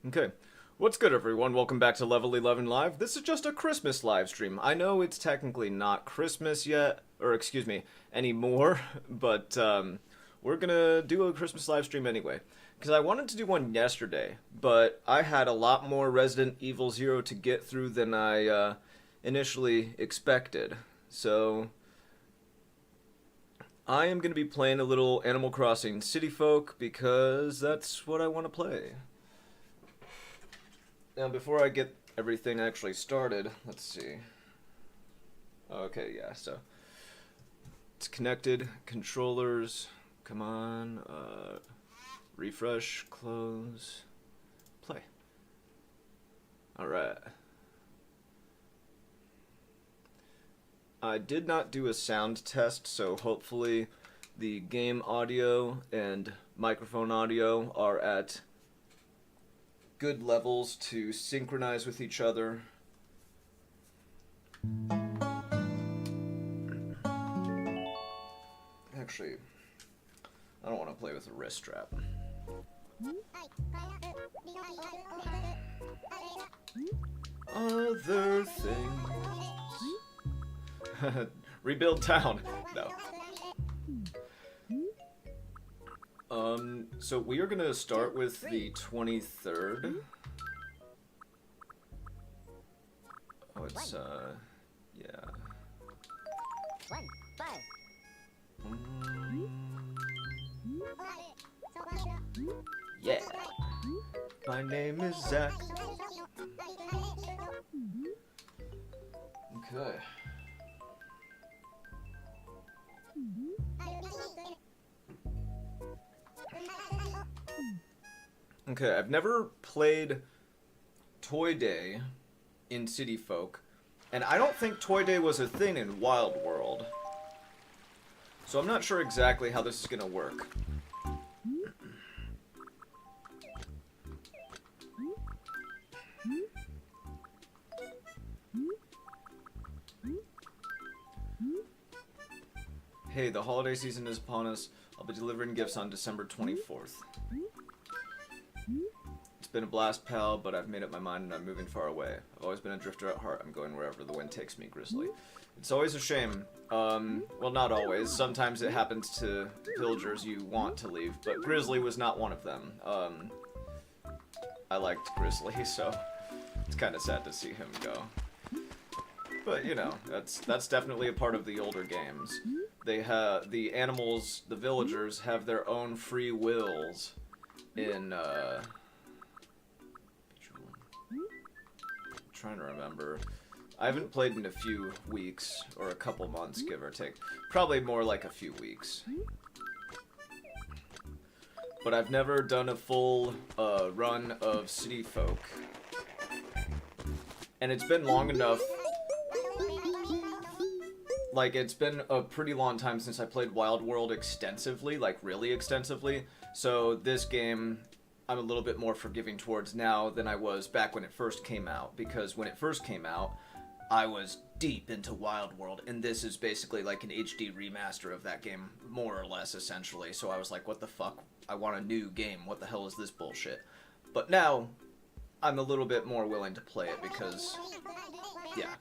Okay. What's good, everyone? Welcome back to Level 11 Live. This is just a Christmas live stream. I know it's technically not Christmas yet, or excuse me, anymore, but we're gonna do a Christmas live stream anyway. Because I wanted to do one yesterday, but I had a lot more Resident Evil Zero to get through than I initially expected. So I am gonna be playing a little Animal Crossing City Folk because that's what I want to play. Now, before I get everything actually started, let's see. Okay, yeah, so it's connected, controllers, come on, refresh, close, play. Alright. I did not do a sound test, so hopefully the game audio and microphone audio are at good levels to synchronize with each other. Actually, I don't want to play with a wrist strap. Other things. Rebuild town. No. So we are gonna start with the 23rd. Oh, it's, yeah. Yeah. My name is Zach. Okay. Okay, I've never played Toy Day in City Folk, and I don't think Toy Day was a thing in Wild World. So I'm not sure exactly how this is gonna work. Hey, the holiday season is upon us. I'll be delivering gifts on December 24th. It's been a blast, pal, but I've made up my mind and I'm moving far away. I've always been a drifter at heart. I'm going wherever the wind takes me, Grizzly. It's always a shame. Well, not always. Sometimes it happens to villagers you want to leave, but Grizzly was not one of them. I liked Grizzly, so it's kind of sad to see him go. But, you know, that's definitely a part of the older games. They have, the animals, the villagers, have their own free wills in, I'm trying to remember. I haven't played in a few weeks, or a couple months, give or take. Probably more like a few weeks. But I've never done a full run of City Folk. And it's been long enough. Like, it's been a pretty long time since I played Wild World extensively, like really extensively. So this game, I'm a little bit more forgiving towards now than I was back when it first came out. Because when it first came out, I was deep into Wild World, and this is basically like an HD remaster of that game, more or less, essentially. So I was like, what the fuck? I want a new game. What the hell is this bullshit? But now, I'm a little bit more willing to play it because, yeah.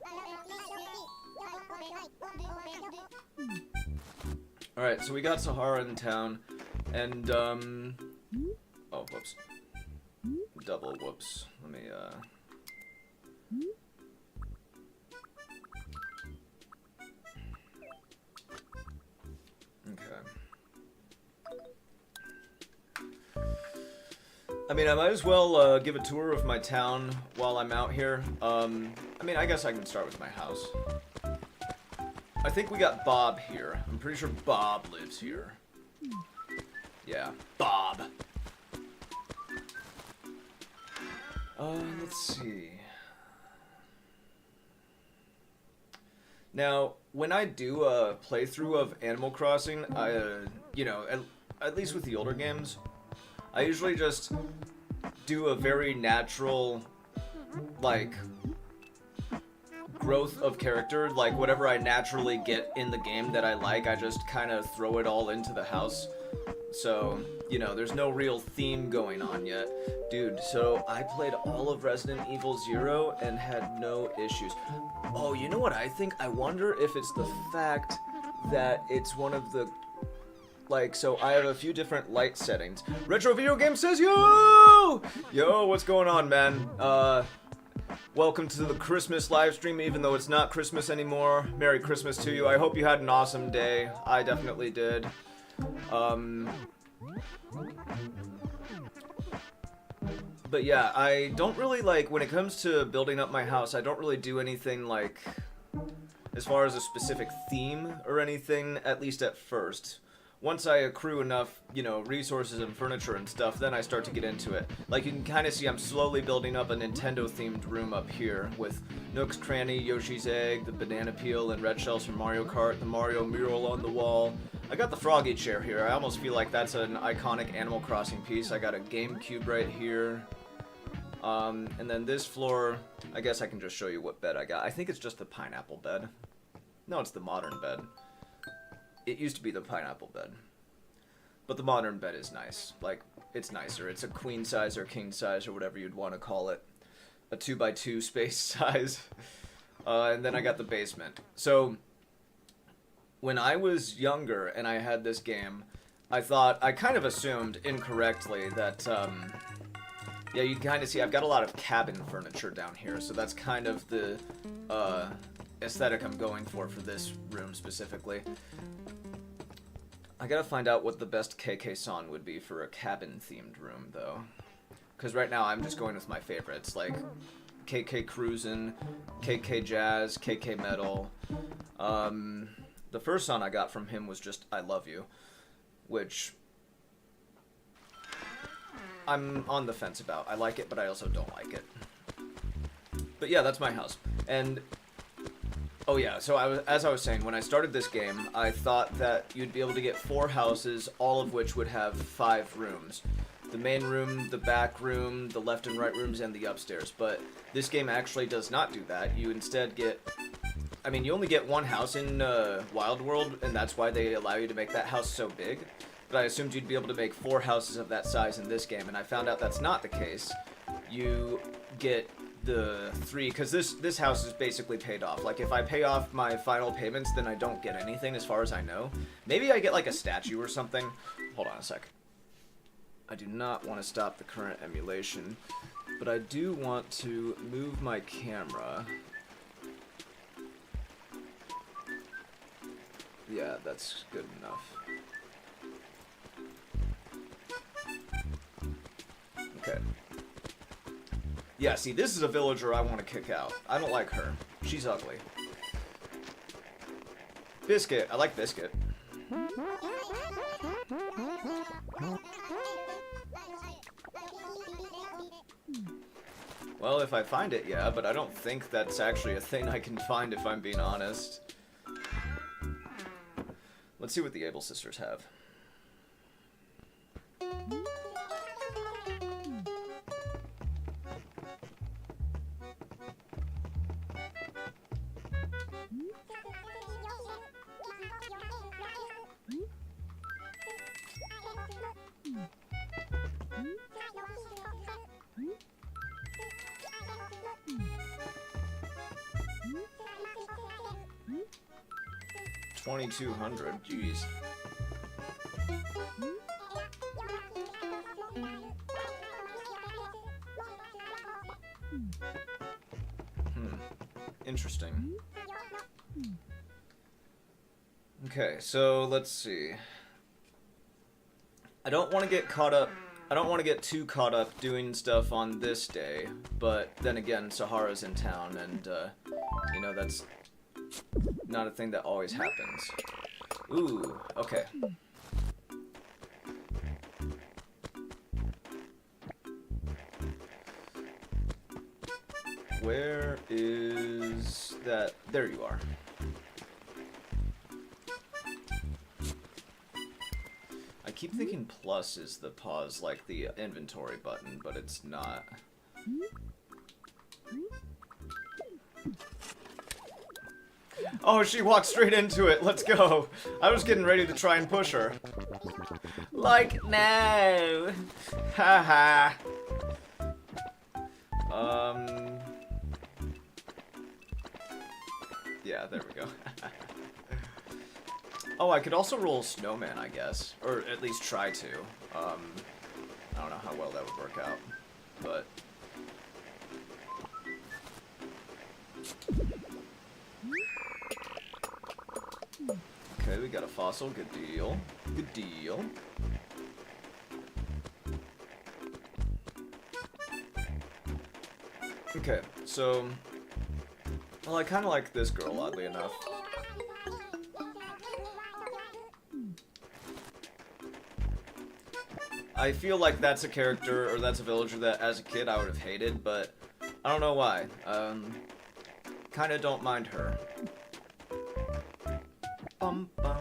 Alright, so we got Sahara in town, and, oh, whoops. Double whoops. Let me, okay. I mean, I might as well, give a tour of my town while I'm out here. I mean, I guess I can start with my house. I think we got Bob here. I'm pretty sure Bob lives here. Yeah, Bob. Let's see. Now, when I do a playthrough of Animal Crossing, you know, at least with the older games, I usually just do a very natural, like, growth of character. Like, whatever I naturally get in the game that I like, I just kind of throw it all into the house. So, you know, there's no real theme going on yet. Dude, so I played all of Resident Evil 0 and had no issues. Oh, you know what I think? I wonder if it's the fact that it's one of the... Like, so I have a few different light settings. Retro Video Game says, yo! Yo, what's going on, man? Welcome to the Christmas live stream, even though it's not Christmas anymore. Merry Christmas to you. I hope you had an awesome day. I definitely did. But yeah, I don't really, like, when it comes to building up my house, I don't really do anything, like, as far as a specific theme or anything, at least at first. Once I accrue enough, you know, resources and furniture and stuff, then I start to get into it. Like, you can kind of see I'm slowly building up a Nintendo-themed room up here with Nook's Cranny, Yoshi's Egg, the banana peel, and red shells from Mario Kart, the Mario mural on the wall. I got the Froggy chair here. I almost feel like that's an iconic Animal Crossing piece. I got a GameCube right here. And then this floor, I guess I can just show you what bed I got. I think it's just the pineapple bed. No, it's the modern bed. It used to be the pineapple bed. But the modern bed is nice. Like, it's nicer. It's a queen size or king size or whatever you'd want to call it. A 2x2 space size. And then I got the basement. So, when I was younger and I had this game, I kind of assumed incorrectly that, yeah, you can kind of see I've got a lot of cabin furniture down here, so that's kind of the aesthetic I'm going for this room specifically. I gotta find out what the best KK-san would be for a cabin-themed room, though. Because right now I'm just going with my favorites, like KK Cruisin', KK Jazz, KK Metal. The first song I got from him was just I Love You, which I'm on the fence about. I like it, but I also don't like it. But yeah, that's my house. And oh yeah, so as I was saying, when I started this game, I thought that you'd be able to get 4 houses, all of which would have 5 rooms. The main room, the back room, the left and right rooms, and the upstairs. But this game actually does not do that. You instead get... I mean, you only get 1 house in Wild World, and that's why they allow you to make that house so big. But I assumed you'd be able to make 4 houses of that size in this game, and I found out that's not the case. You get the 3, because this house is basically paid off. Like, if I pay off my final payments, then I don't get anything as far as I know. Maybe I get like a statue or something. Hold on a sec. I do not want to stop the current emulation, but I do want to move my camera. Yeah, that's good enough. Okay. Yeah, see, this is a villager I want to kick out. I don't like her. She's ugly. Biscuit. I like Biscuit. Well, if I find it, yeah, but I don't think that's actually a thing I can find if I'm being honest. Let's see what the Able Sisters have. $2,200, jeez. Interesting. Okay, so let's see. I don't want to get caught up. I don't want to get too caught up doing stuff on this day, but then again, Sahara's in town, and you know, that's not a thing that always happens. Ooh, okay. Where is that? There you are. I keep thinking plus is the pause, like the inventory button, but it's not. Oh, she walked straight into it. Let's go. I was getting ready to try and push her. Like, no! Haha! Yeah, there we go. Oh, I could also roll snowman, I guess. Or at least try to. I don't know how well that would work out. But... okay, we got a fossil. Good deal. Good deal. Okay, so... well, I kind of like this girl, oddly enough. I feel like that's a character, or that's a villager that, as a kid, I would have hated, but I don't know why. Kind of don't mind her. Bum, bum,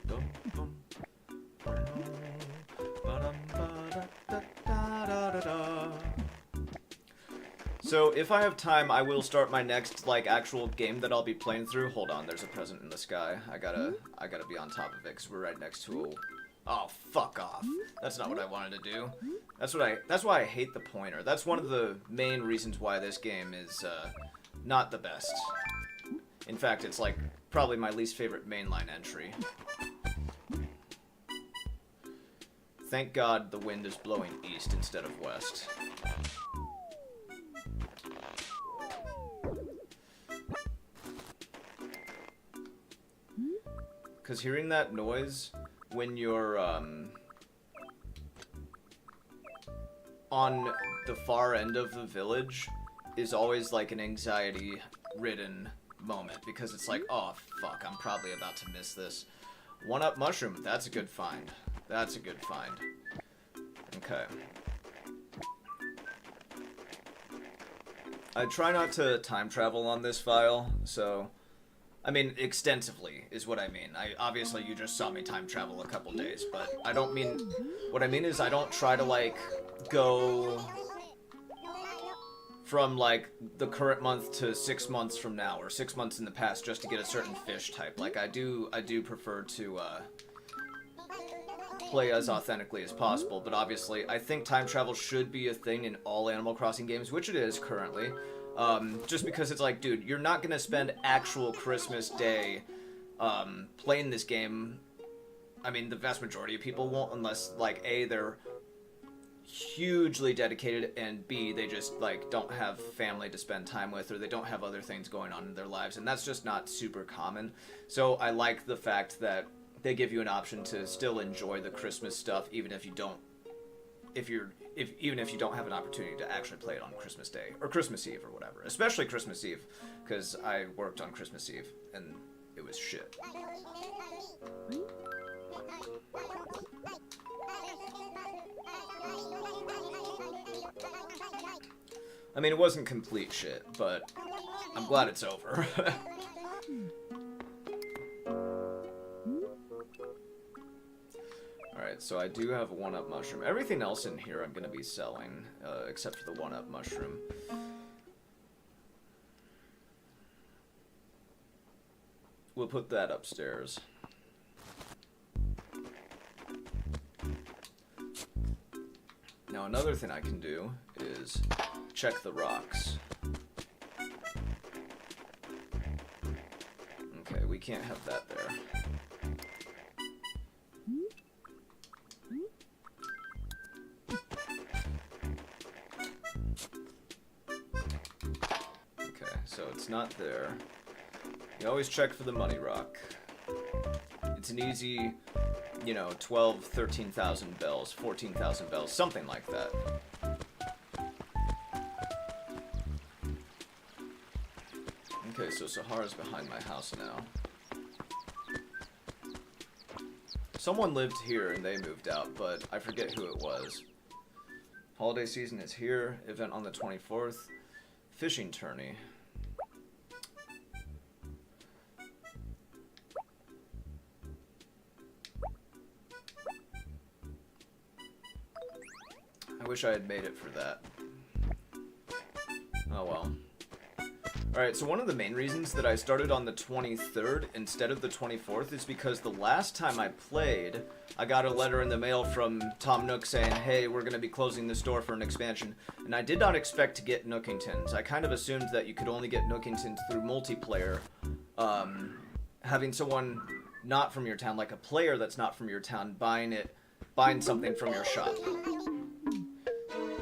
dum, bum, ba-dum, ba-da-da-da-da-da. So, if I have time, I will start my next, like, actual game that I'll be playing through. Hold on, there's a present in the sky. I gotta be on top of it, because we're right next to a... oh, fuck off. That's not what I wanted to do. That's why I hate the pointer. That's one of the main reasons why this game is, not the best. In fact, it's, like, probably my least favorite mainline entry. Thank God the wind is blowing east instead of west. Because hearing that noise when you're on the far end of the village is always like an anxiety-ridden moment, because it's like, oh fuck, I'm probably about to miss this. One-up mushroom, that's a good find. That's a good find. Okay. I try not to time travel on this file, so... I mean, extensively is what I mean. Obviously, you just saw me time travel a couple days, but I don't mean... what I mean is I don't try to, like, go from, like, the current month to 6 months from now, or 6 months in the past, just to get a certain fish type. Like, I do prefer to, play as authentically as possible, but obviously, I think time travel should be a thing in all Animal Crossing games, which it is currently. Just because it's like, dude, you're not gonna spend actual Christmas Day, playing this game. I mean, the vast majority of people won't, unless, like, A, they're hugely dedicated, and B, they just, like, don't have family to spend time with, or they don't have other things going on in their lives, and that's just not super common. So I like the fact that they give you an option to still enjoy the Christmas stuff, even if you don't, even if you don't have an opportunity to actually play it on Christmas Day, or Christmas Eve, or whatever. Especially Christmas Eve, because I worked on Christmas Eve, and it was shit. I mean, it wasn't complete shit, but I'm glad it's over. Alright, so I do have a one-up mushroom. Everything else in here I'm going to be selling, except for the one-up mushroom. We'll put that upstairs. Now another thing I can do is check the rocks. Okay, we can't have that there. So it's not there. You always check for the money rock. It's an easy, you know, 12, 13,000 bells, 14,000 bells, something like that. Okay, so Sahara's behind my house now. Someone lived here and they moved out, but I forget who it was. Holiday season is here. Event on the 24th. Fishing tourney. I wish I had made it for that. Oh well. Alright, so one of the main reasons that I started on the 23rd instead of the 24th is because the last time I played, I got a letter in the mail from Tom Nook saying, hey, we're going to be closing this door for an expansion. And I did not expect to get Nookingtons. I kind of assumed that you could only get Nookingtons through multiplayer. Having someone not from your town, like a player that's not from your town, buying something from your shop.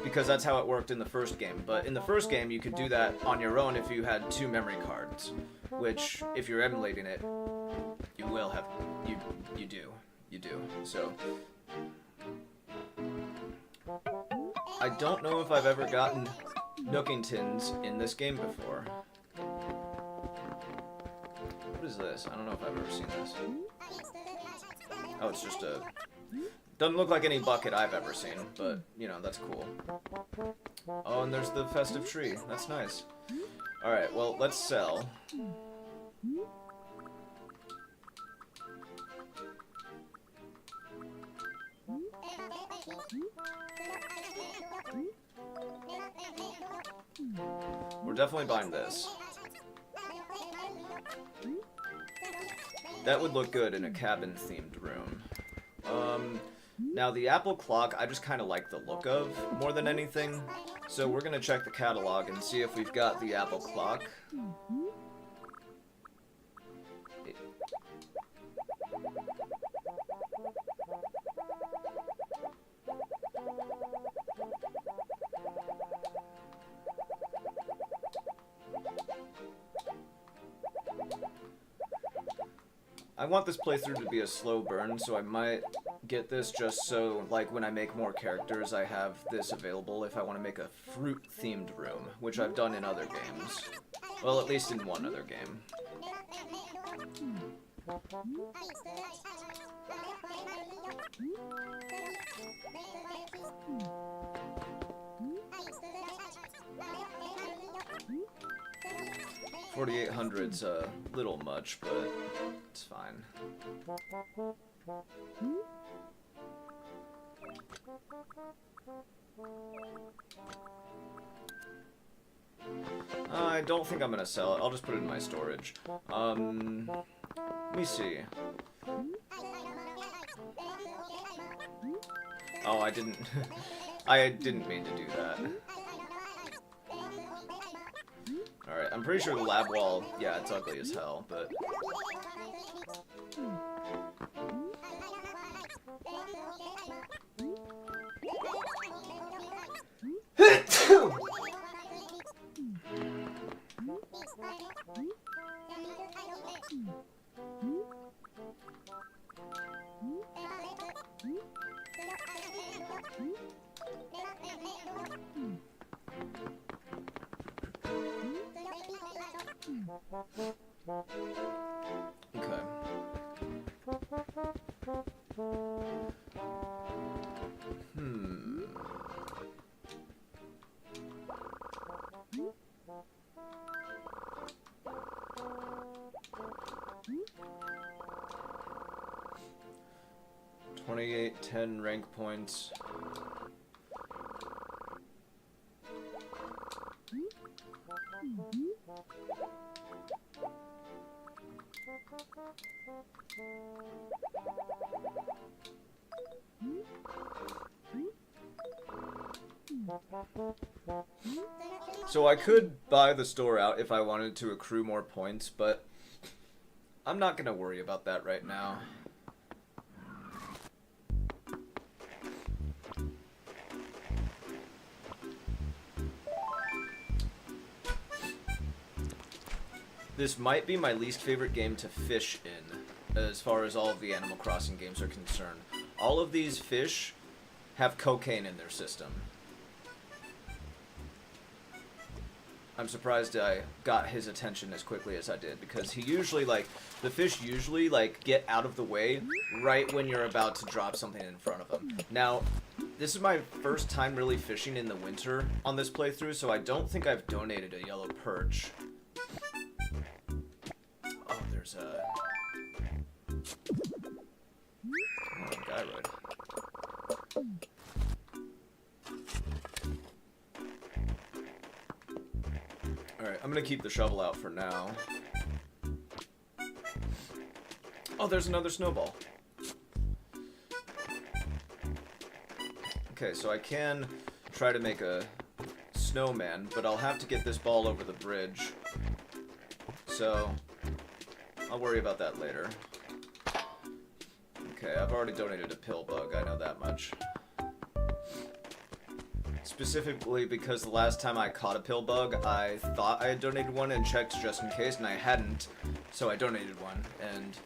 Because that's how it worked in the first game. But in the first game, you could do that on your own if you had 2 memory cards. Which, if you're emulating it, you will have... You do. So... I don't know if I've ever gotten Nookingtons in this game before. What is this? I don't know if I've ever seen this. Oh, it's just a... Doesn't look like any bucket I've ever seen, but, you know, that's cool. Oh, and there's the festive tree. That's nice. Alright, well, let's sell. We're definitely buying this. That would look good in a cabin-themed room. Now the Apple clock, I just kind of like the look of more than anything. So we're going to check the catalog and see if we've got the Apple clock. I want this playthrough to be a slow burn, so I might get this just so, like, when I make more characters, I have this available if I want to make a fruit-themed room, which I've done in other games. Well, at least in one other game. $4,800's a little much, but it's fine. I don't think I'm gonna sell it. I'll just put it in my storage. Let me see. Oh, I didn't... I didn't mean to do that. Alright, I'm pretty sure the lab wall, yeah, it's ugly as hell, but... Okay. $28.10 rank points. So I could buy the store out if I wanted to accrue more points, but I'm not gonna worry about that right now. This might be my least favorite game to fish in, as far as all of the Animal Crossing games are concerned. All of these fish have cocaine in their system. I'm surprised I got his attention as quickly as I did, because he usually, the fish usually, get out of the way right when you're about to drop something in front of them. Now, this is my first time really fishing in the winter on this playthrough, so I don't think I've donated a yellow perch. Oh, there's a... Oh, guy right. Alright, I'm gonna keep the shovel out for now. Oh, there's another snowball. Okay, so I can try to make a snowman, but I'll have to get this ball over the bridge. So, I'll worry about that later. Okay, I've already donated a pill bug, I know that much. Specifically because the last time I caught a pill bug, I thought I had donated one and checked just in case, and I hadn't, so I donated one, and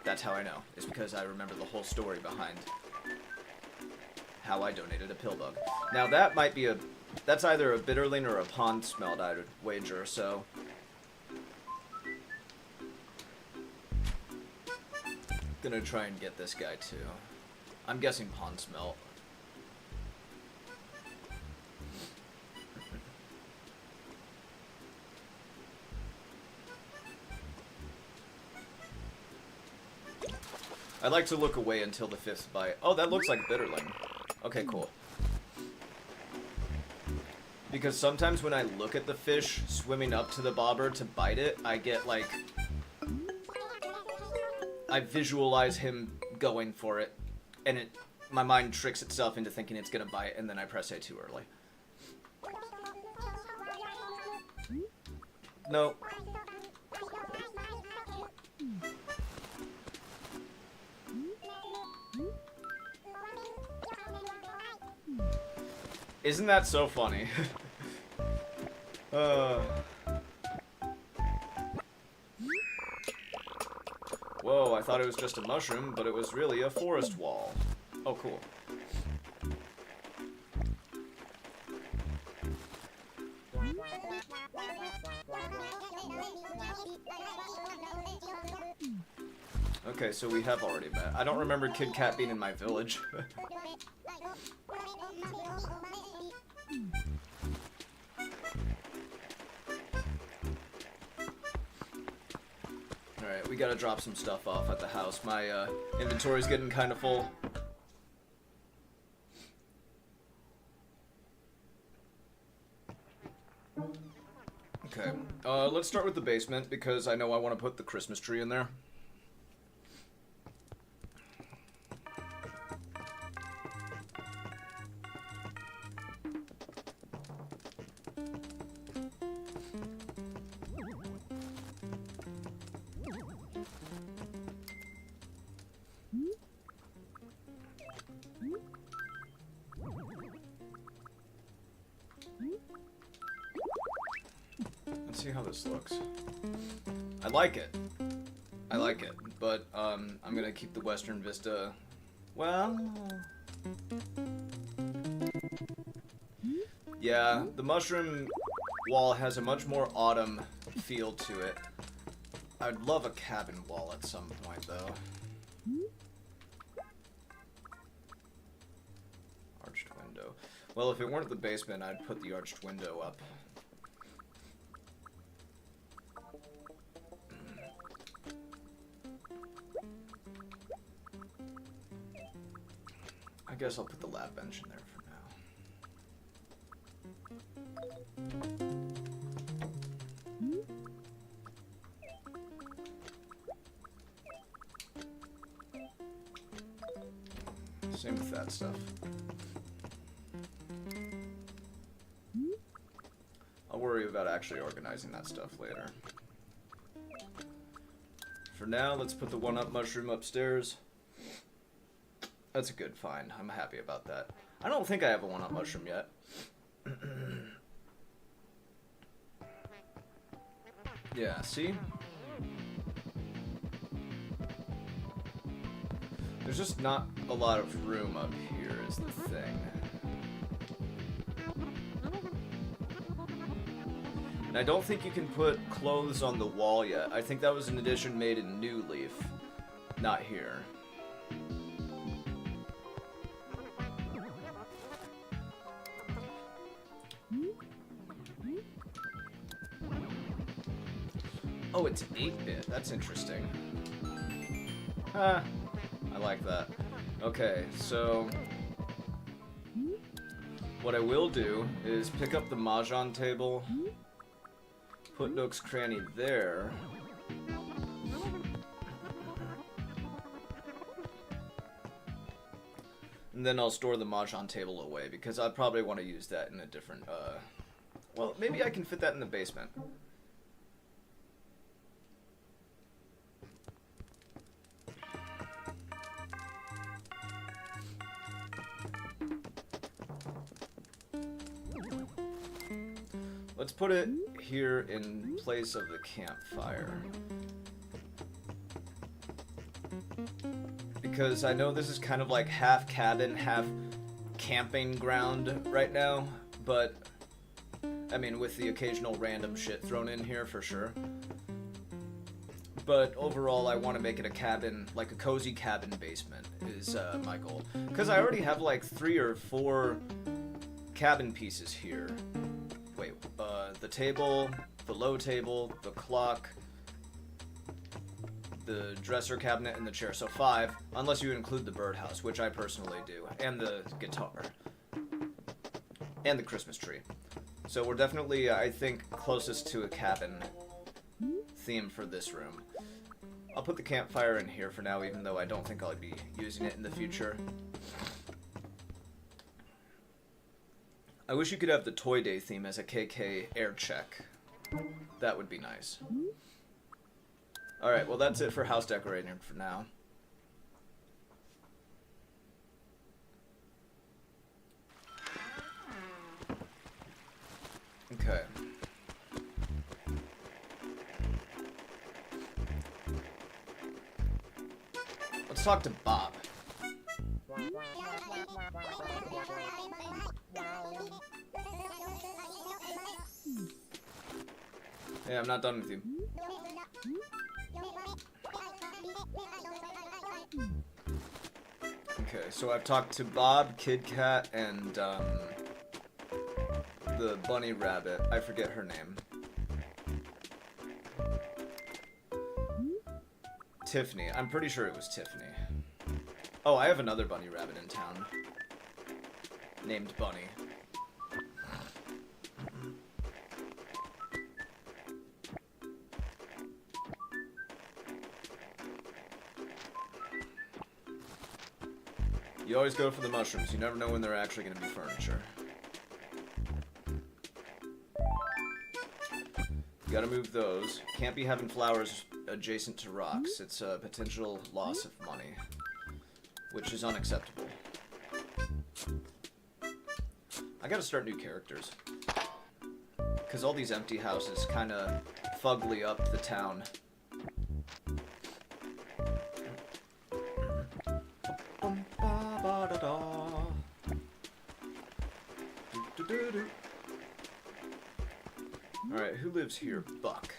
that's how I know. It's because I remember the whole story behind how I donated a pill bug. Now that might be that's either a bitterling or a pond smelt, I would wager, so... Gonna try and get this guy too. I'm guessing pond smelt. I like to look away until the 5th bite. Oh, that looks like bitterling. Okay, cool. Because sometimes when I look at the fish swimming up to the bobber to bite it, I get like... I visualize him going for it, and my mind tricks itself into thinking it's gonna bite, and then I press A too early. No. Isn't that so funny? Whoa, I thought it was just a mushroom, but it was really a forest wall. Oh, cool. Okay, so we have already met. I don't remember Kid Cat being in my village. Alright, we gotta drop some stuff off at the house. My inventory's getting kind of full. Okay, let's start with the basement because I know I want to put the Christmas tree in there. Let's see how this looks. I like it. I like it, but I'm gonna keep the Western Vista. Well, yeah, the mushroom wall has a much more autumn feel to it. I'd love a cabin wall at some point, though. Arched window. Well, if it weren't the basement, I'd put the arched window up. I guess I'll put the lab bench in there for now. Same with that stuff. I'll worry about actually organizing that stuff later. For now, let's put the one-up mushroom upstairs. That's a good find. I'm happy about that. I don't think I have a one-up mushroom yet. Yeah, see? There's just not a lot of room up here is the thing. And I don't think you can put clothes on the wall yet. I think that was an addition made in New Leaf, not here. Oh, it's 8-bit. That's interesting. I like that. Okay, so what I will do is pick up the Mahjong table, put Nook's Cranny there, and And then I'll store the mahjong table away, because I probably want to use that in a different, well, maybe I can fit that in the basement. Let's put it here in place of the campfire. Because I know this is kind of like half cabin, half camping ground right now, but I mean, with the occasional random shit thrown in here for sure. But overall, I want to make it a cabin, like a cozy cabin basement is my goal. Because I already have like 3 or 4 cabin pieces here. Wait, the table, the low table, the clock, the dresser cabinet, and the chair. So 5, unless you include the birdhouse, which I personally do, and the guitar, and the Christmas tree. So we're definitely, I think, closest to a cabin theme for this room. I'll put the campfire in here for now, even though I don't think I'll be using it in the future. I wish you could have the Toy Day theme as a KK air check. That would be nice. Alright, well that's it for house decorating for now. Okay. Let's talk to Bob. Hey, I'm not done with you. Okay, so I've talked to Bob, Kid Cat, and the bunny rabbit. I forget her name. Tiffany. I'm pretty sure it was Tiffany. Oh, I have another bunny rabbit in town. Named Bunny. You always go for the mushrooms. You never know when they're actually going to be furniture. You gotta move those. Can't be having flowers adjacent to rocks. It's a potential loss of money, which is unacceptable. I gotta start new characters. Because all these empty houses kind of fugly up the town. Alright, who lives here? Buck.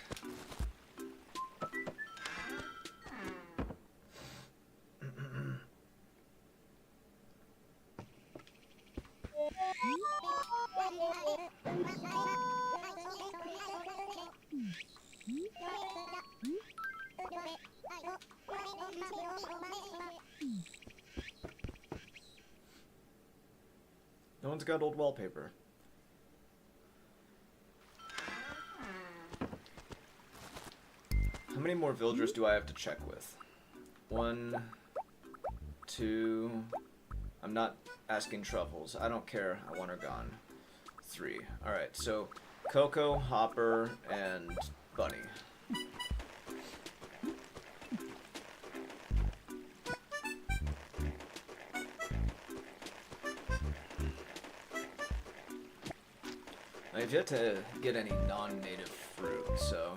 No one's got old wallpaper. How many more villagers do I have to check with? 1, 2... I'm not asking Truffles. I don't care. I want her gone. 3. Alright, so Coco, Hopper, and Bunny. I've yet to get any non-native fruit, so...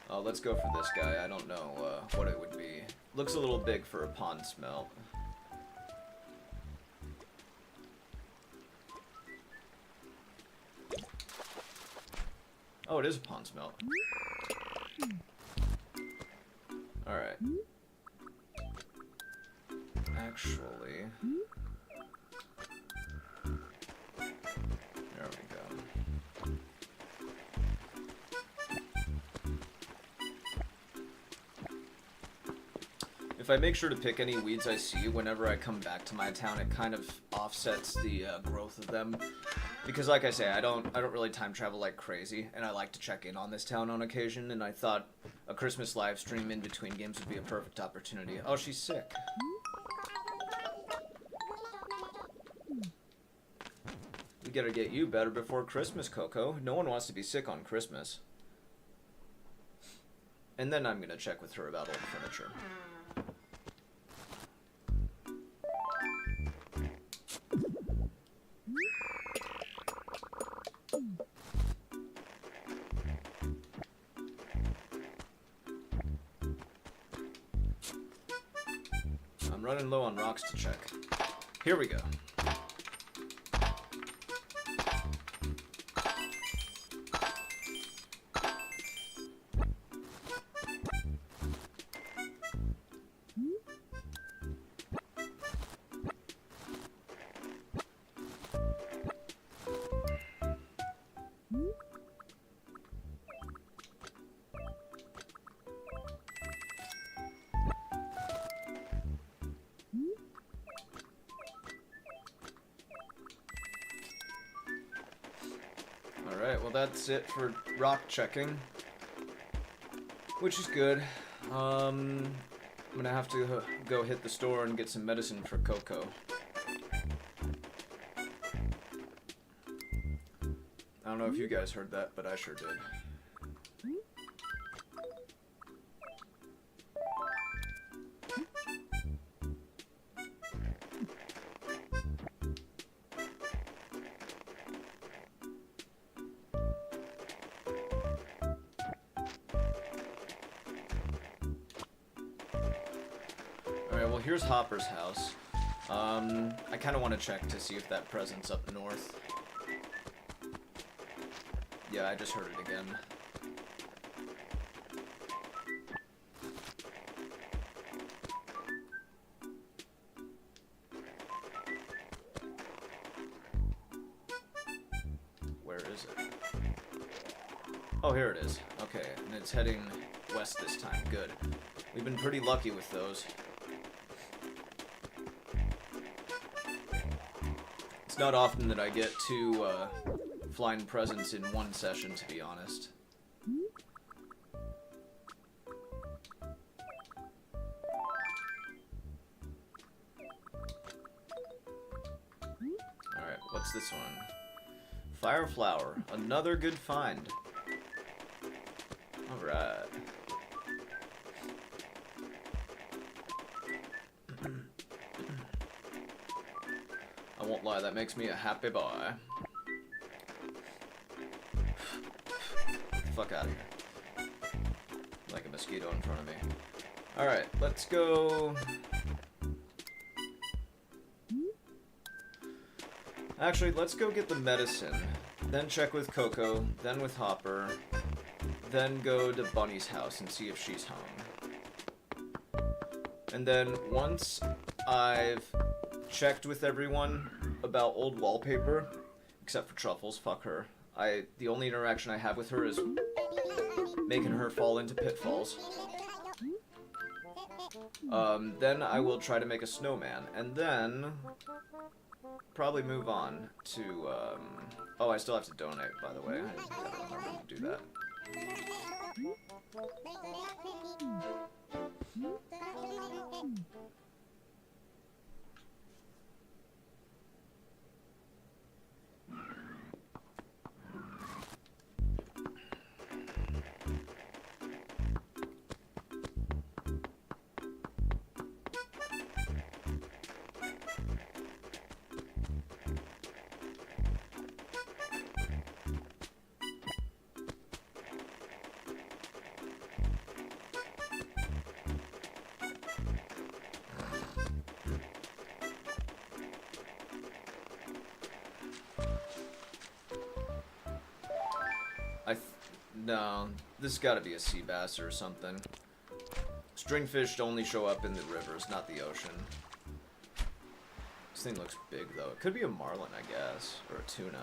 Oh, let's go for this guy. I don't know what it would be. Looks a little big for a pond smelt. Oh, it is a pond smelt. Alright. Actually... There we go. If I make sure to pick any weeds I see whenever I come back to my town, it kind of offsets the growth of them. Because like I say, I don't really time travel like crazy, and I like to check in on this town on occasion, and I thought a Christmas live stream in between games would be a perfect opportunity. Oh, she's sick. gotta get you better before Christmas, Coco. No one wants to be sick on Christmas. And then I'm gonna check with her about old furniture. I'm running low on rocks to check. Here we go. Alright, well that's it for rock checking, which is good. I'm gonna have to go hit the store and get some medicine for Coco. I don't know if you guys heard that, but I sure did. Alright, well here's Hopper's house. I kind of want to check to see if that present's up north. Yeah, I just heard it again. Where is it? Oh, here it is. Okay, and it's heading west this time. Good. We've been pretty lucky with those. It's not often that I get two flying presents in one session, to be honest. Alright, what's this one? Fire flower. Another good find. Alright. I won't lie, that makes me a happy boy. Get the fuck out of here. Like a mosquito in front of me. Alright, let's go. Actually, let's go get the medicine. Then check with Coco, then with Hopper. Then go to Bunny's house and see if she's home. And then once I've checked with everyone about old wallpaper, except for Truffles, fuck her. The only interaction I have with her is making her fall into pitfalls. Then I will try to make a snowman, and then probably move on to, oh, I still have to donate, by the way. I gotta remember to do that. No, this has got to be a sea bass or something. Stringfish only show up in the rivers, not the ocean. This thing looks big, though. It could be a marlin, I guess, or a tuna.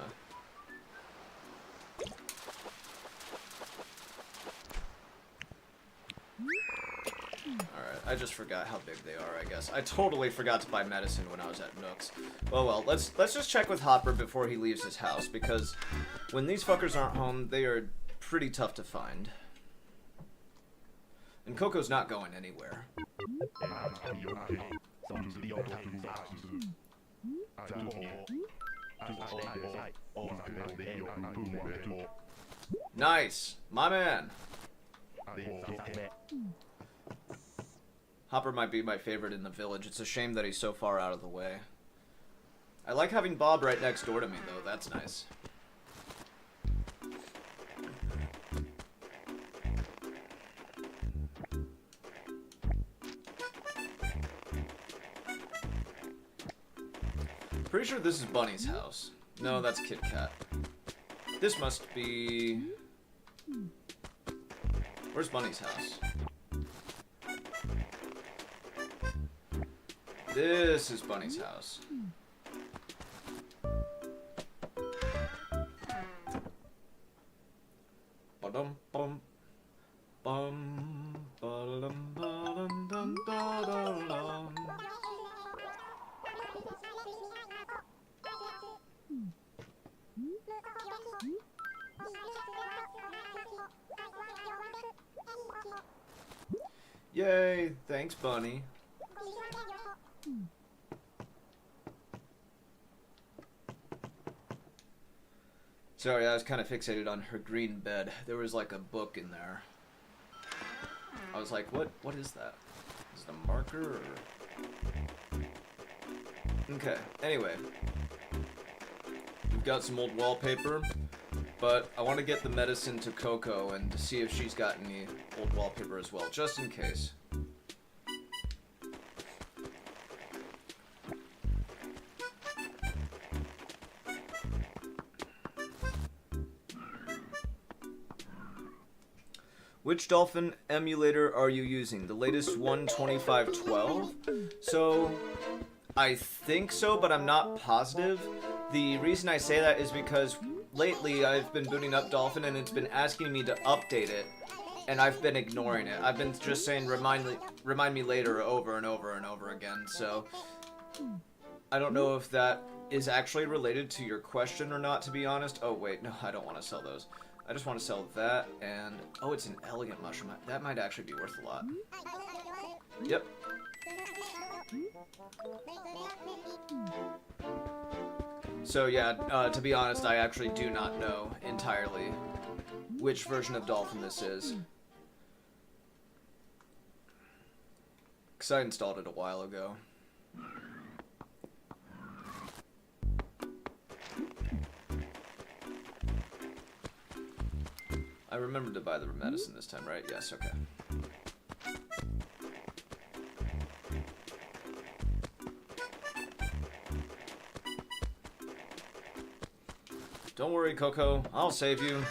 Alright, I just forgot how big they are, I guess. I totally forgot to buy medicine when I was at Nook's. Oh well, let's just check with Hopper before he leaves his house, because when these fuckers aren't home, they are pretty tough to find. And Coco's not going anywhere. Nice! My man! Hopper might be my favorite in the village. It's a shame that he's so far out of the way. I like having Bob right next door to me, though. That's nice. Pretty sure this is Bunny's house. No, that's Kit Kat. This must be... Where's Bunny's house? This is Bunny's house. Ba-dum bum bum ba-dum ba-dum dum da-dum. Yay, thanks, Bunny. Sorry, I was kind of fixated on her green bed. There was like a book in there. I was like, what is that? Is it a marker or... Okay, anyway. We've got some old wallpaper, but I want to get the medicine to Coco and to see if she's got any old wallpaper as well, just in case. Which Dolphin emulator are you using? The latest 1.25.12? So, I think so, but I'm not positive. The reason I say that is because lately I've been booting up Dolphin and it's been asking me to update it, and I've been ignoring it. I've been just saying remind me later over and over and over again, so I don't know if that is actually related to your question or not, to be honest. Oh wait, no, I don't want to sell those. I just want to sell that, and... Oh, it's an elegant mushroom. That might actually be worth a lot. Yep. So yeah, to be honest, I actually do not know entirely which version of Dolphin this is. Because I installed it a while ago. I remembered to buy the medicine this time, right? Yes, okay. Don't worry, Coco. I'll save you.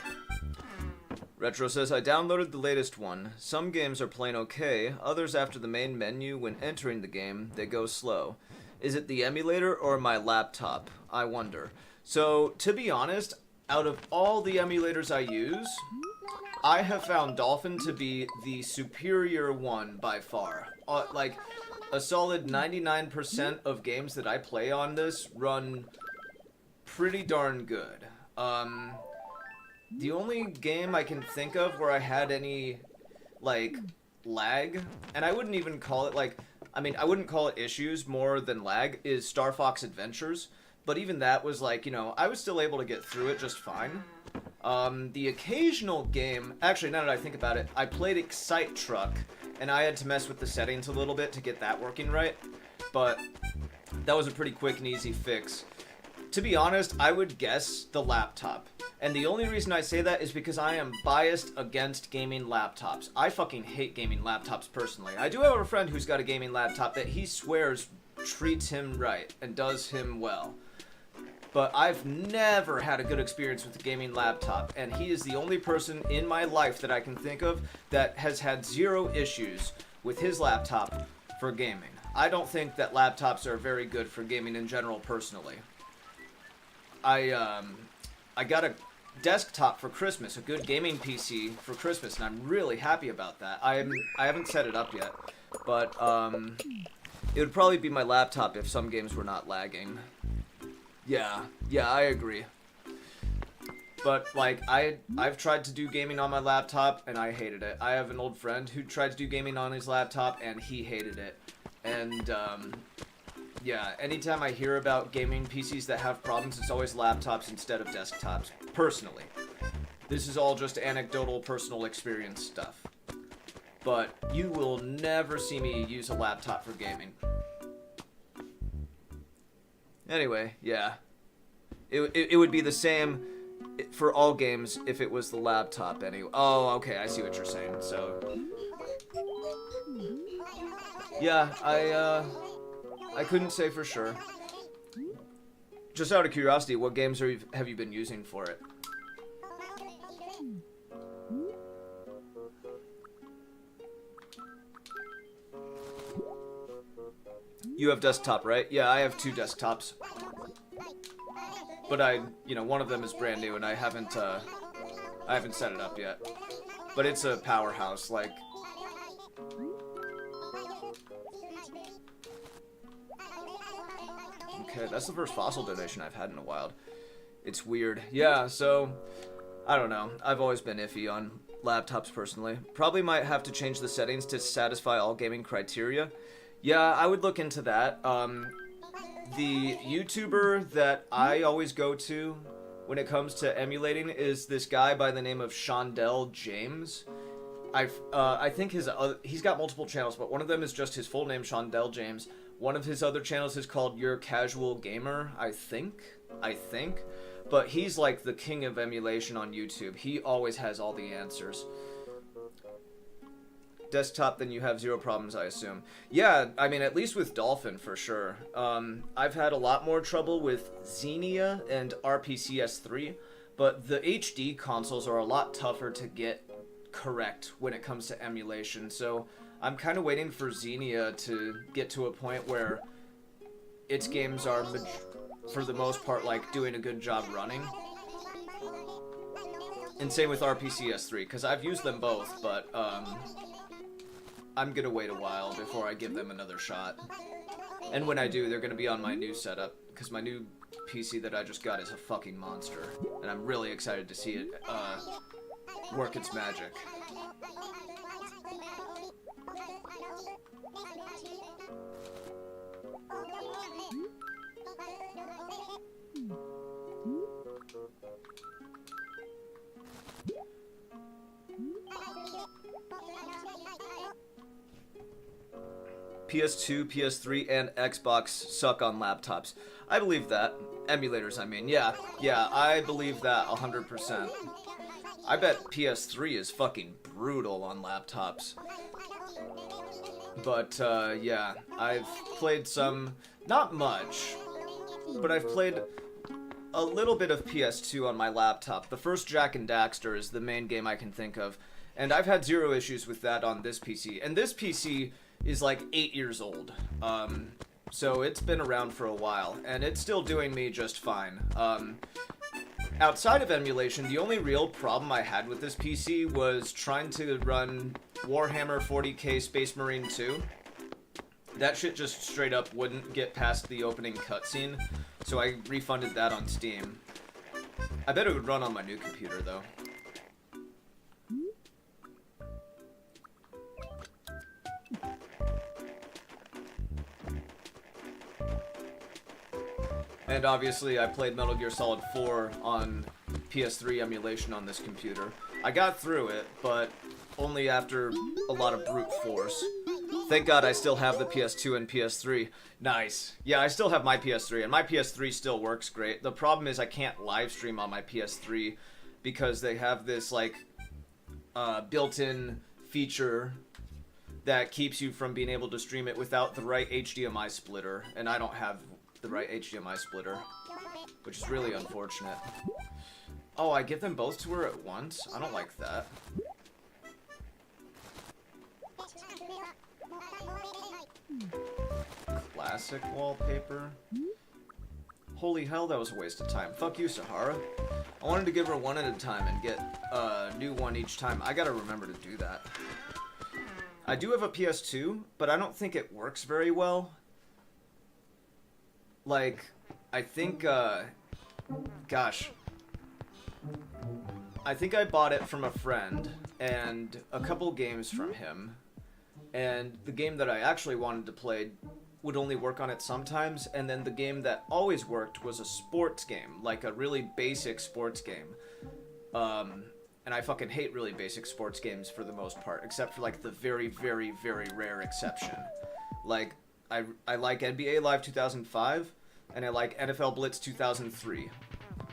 Retro says, I downloaded the latest one. Some games are plain okay. Others, after the main menu, when entering the game, they go slow. Is it the emulator or my laptop? I wonder. So, to be honest, out of all the emulators I use, I have found Dolphin to be the superior one by far. Like, a solid 99% of games that I play on this run pretty darn good. The only game I can think of where I had any, like, lag, and I wouldn't even call it, like, I mean, I wouldn't call it issues more than lag, is Star Fox Adventures. But even that was like, you know, I was still able to get through it just fine. The occasional game, actually, now that I think about it, I played Excite Truck, and I had to mess with the settings a little bit to get that working right. But that was a pretty quick and easy fix. To be honest, I would guess the laptop. And the only reason I say that is because I am biased against gaming laptops. I fucking hate gaming laptops personally. I do have a friend who's got a gaming laptop that he swears treats him right and does him well. But I've never had a good experience with a gaming laptop, and he is the only person in my life that I can think of that has had zero issues with his laptop for gaming. I don't think that laptops are very good for gaming in general, personally. I got a desktop for Christmas, a good gaming PC for Christmas, and I'm really happy about that. I haven't set it up yet, but it would probably be my laptop if some games were not lagging. Yeah, I agree. But, like, I've tried to do gaming on my laptop, and I hated it. I have an old friend who tried to do gaming on his laptop, and he hated it. And, Yeah, anytime I hear about gaming PCs that have problems, it's always laptops instead of desktops, personally. This is all just anecdotal personal experience stuff. But you will never see me use a laptop for gaming. Anyway, yeah. It would be the same for all games if it was the laptop anyway. Oh, okay, I see what you're saying. So, yeah, I couldn't say for sure. Just out of curiosity, what games have you been using for it? You have desktop, right? Yeah, I have 2 desktops. But one of them is brand new and I haven't set it up yet. But it's a powerhouse, like. Okay, that's the first fossil donation I've had in a while. It's weird. Yeah, so, I don't know. I've always been iffy on laptops personally. Probably might have to change the settings to satisfy all gaming criteria. Yeah, I would look into that. The YouTuber that I always go to when it comes to emulating is this guy by the name of Shondell James. I think he's got multiple channels, but one of them is just his full name, Shondell James. One of his other channels is called Your Casual Gamer, I think. But he's like the king of emulation on YouTube. He always has all the answers. Desktop, then you have 0 problems, I assume. Yeah, I mean, at least with Dolphin, for sure. I've had a lot more trouble with Xenia and RPCS3, but the HD consoles are a lot tougher to get correct when it comes to emulation, so I'm kind of waiting for Xenia to get to a point where its games are, for the most part, like, doing a good job running. And same with RPCS3, because I've used them both, but, I'm gonna wait a while before I give them another shot. And when I do, they're gonna be on my new setup, because my new PC that I just got is a fucking monster. And I'm really excited to see it, work its magic. PS2, PS3, and Xbox suck on laptops. I believe that. Emulators, I mean. Yeah, I believe that 100%. I bet PS3 is fucking brutal on laptops. But, yeah, I've played some, not much, but I've played a little bit of PS2 on my laptop. The first Jak and Daxter is the main game I can think of, and I've had 0 issues with that on this PC. And this PC is like 8 years old, so it's been around for a while, and it's still doing me just fine. Outside of emulation, the only real problem I had with this PC was trying to run Warhammer 40k Space Marine 2. That shit just straight up wouldn't get past the opening cutscene, so I refunded that on Steam. I bet it would run on my new computer, though. And obviously, I played Metal Gear Solid 4 on PS3 emulation on this computer. I got through it, but only after a lot of brute force. Thank God I still have the PS2 and PS3. Nice. Yeah, I still have my PS3, and my PS3 still works great. The problem is I can't live stream on my PS3 because they have this, like, built-in feature that keeps you from being able to stream it without the right HDMI splitter, and I don't have the right HDMI splitter, which is really unfortunate. Oh, I give them both to her at once? I don't like that. Classic wallpaper. Holy hell, that was a waste of time. Fuck you, Sahara. I wanted to give her one at a time and get a new one each time. I gotta remember to do that. I do have a PS2, but I don't think it works very well. Like, I think, gosh. I think I bought it from a friend, and a couple games from him, and the game that I actually wanted to play would only work on it sometimes, and then the game that always worked was a sports game, like a really basic sports game. And I fucking hate really basic sports games for the most part, except for like the very, very, very rare exception. Like, I like NBA Live 2005, and I like NFL Blitz 2003.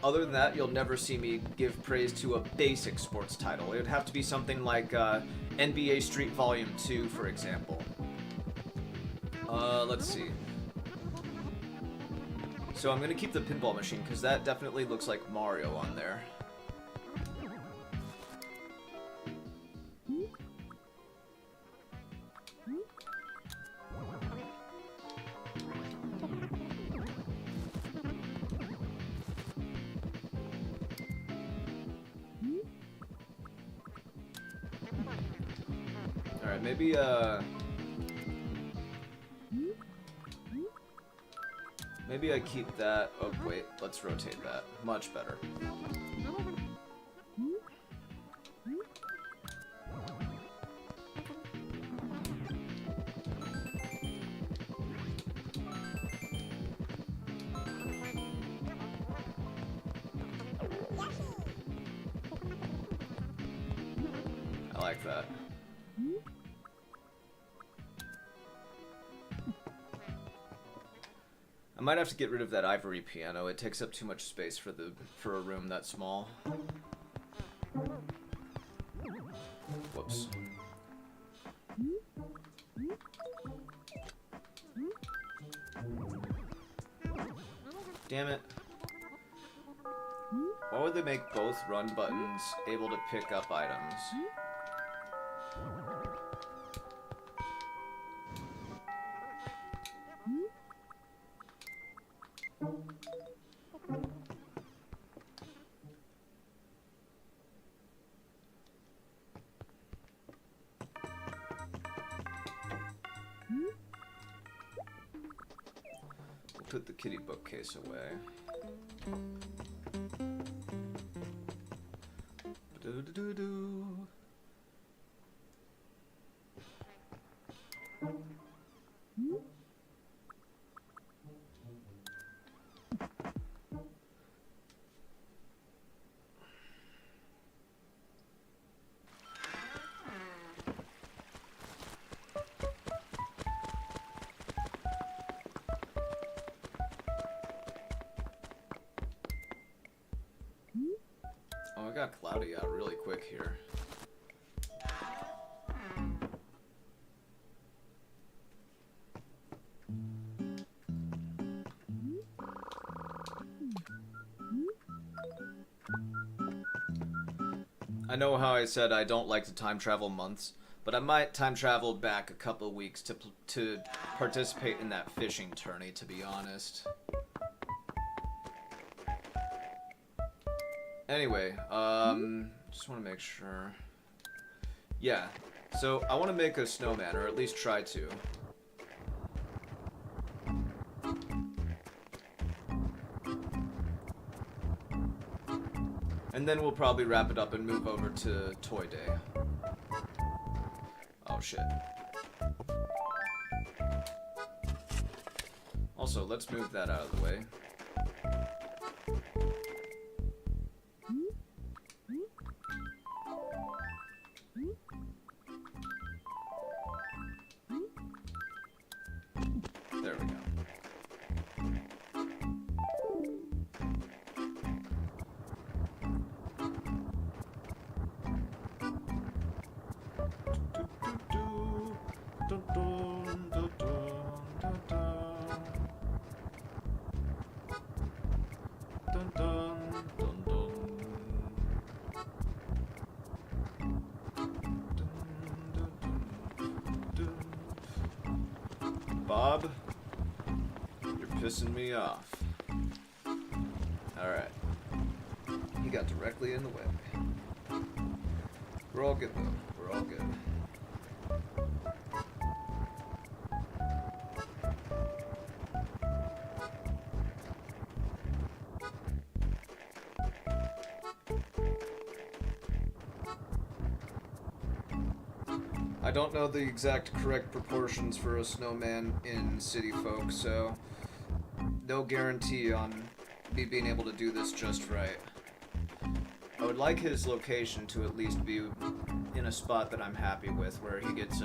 Other than that, you'll never see me give praise to a basic sports title. It would have to be something like NBA Street Volume 2, for example. Let's see. So I'm gonna keep the pinball machine, because that definitely looks like Mario on there. Alright, maybe I keep that. Oh, wait, let's rotate that. Much better. I like that. I might have to get rid of that ivory piano. It takes up too much space for a room that small. Whoops. Damn it. Why would they make both run buttons able to pick up items? Put the kitty bookcase away. Do-do-do-do. Oh, it got cloudy out really quick here. I know how I said I don't like to time travel months, but I might time travel back a couple of weeks to participate in that fishing tourney, to be honest. Anyway, just want to make sure. Yeah, so I want to make a snowman, or at least try to. And then we'll probably wrap it up and move over to Toy Day. Oh shit. Also, let's move that out of the way. There we go. Bob, you're pissing me off. Alright. He got directly in the way. We're all good though. We're all good. I don't know the exact correct proportions for a snowman in City Folk, so no guarantee on me being able to do this just right. I would like his location to at least be in a spot that I'm happy with, where he gets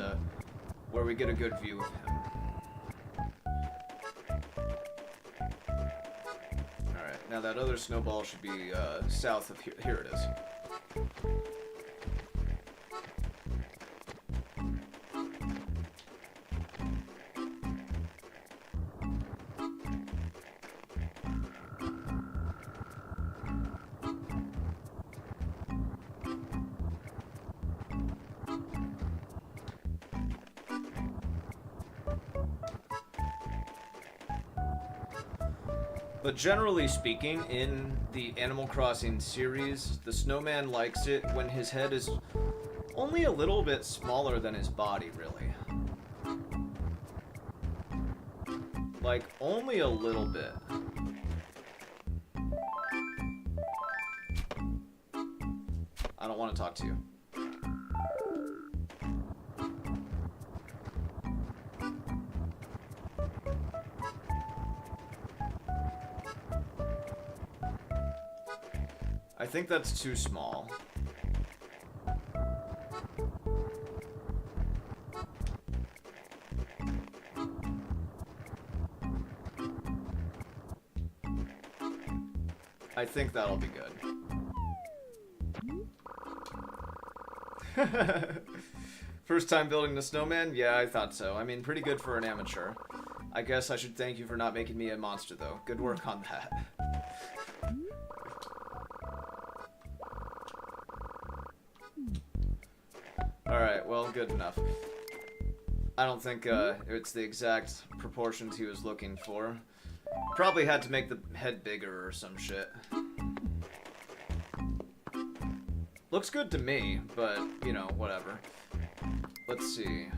where we get a good view of him. Alright, now that other snowball should be south of here. Here it is. But generally speaking, in the Animal Crossing series, the snowman likes it when his head is only a little bit smaller than his body, really. Like, only a little bit. I don't want to talk to you. I think that's too small. I think that'll be good. First time building the snowman? Yeah, I thought so. I mean, pretty good for an amateur. I guess I should thank you for not making me a monster, though. Good work on that. Alright, well, good enough. I don't think it's the exact proportions he was looking for. Probably had to make the head bigger or some shit. Looks good to me, but, you know, whatever. Let's see.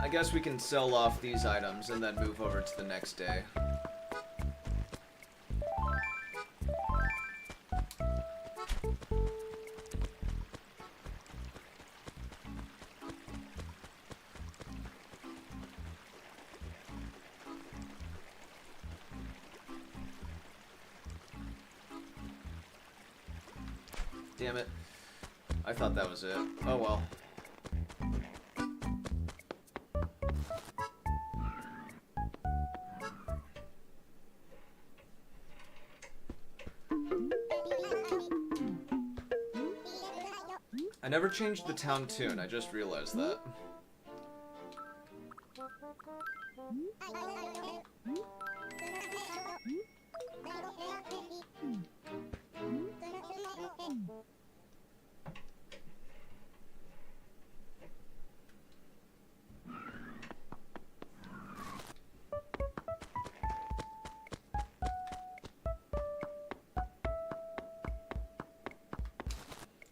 I guess we can sell off these items and then move over to the next day. Damn it. I thought that was it. Oh well. I never changed the town tune, I just realized that.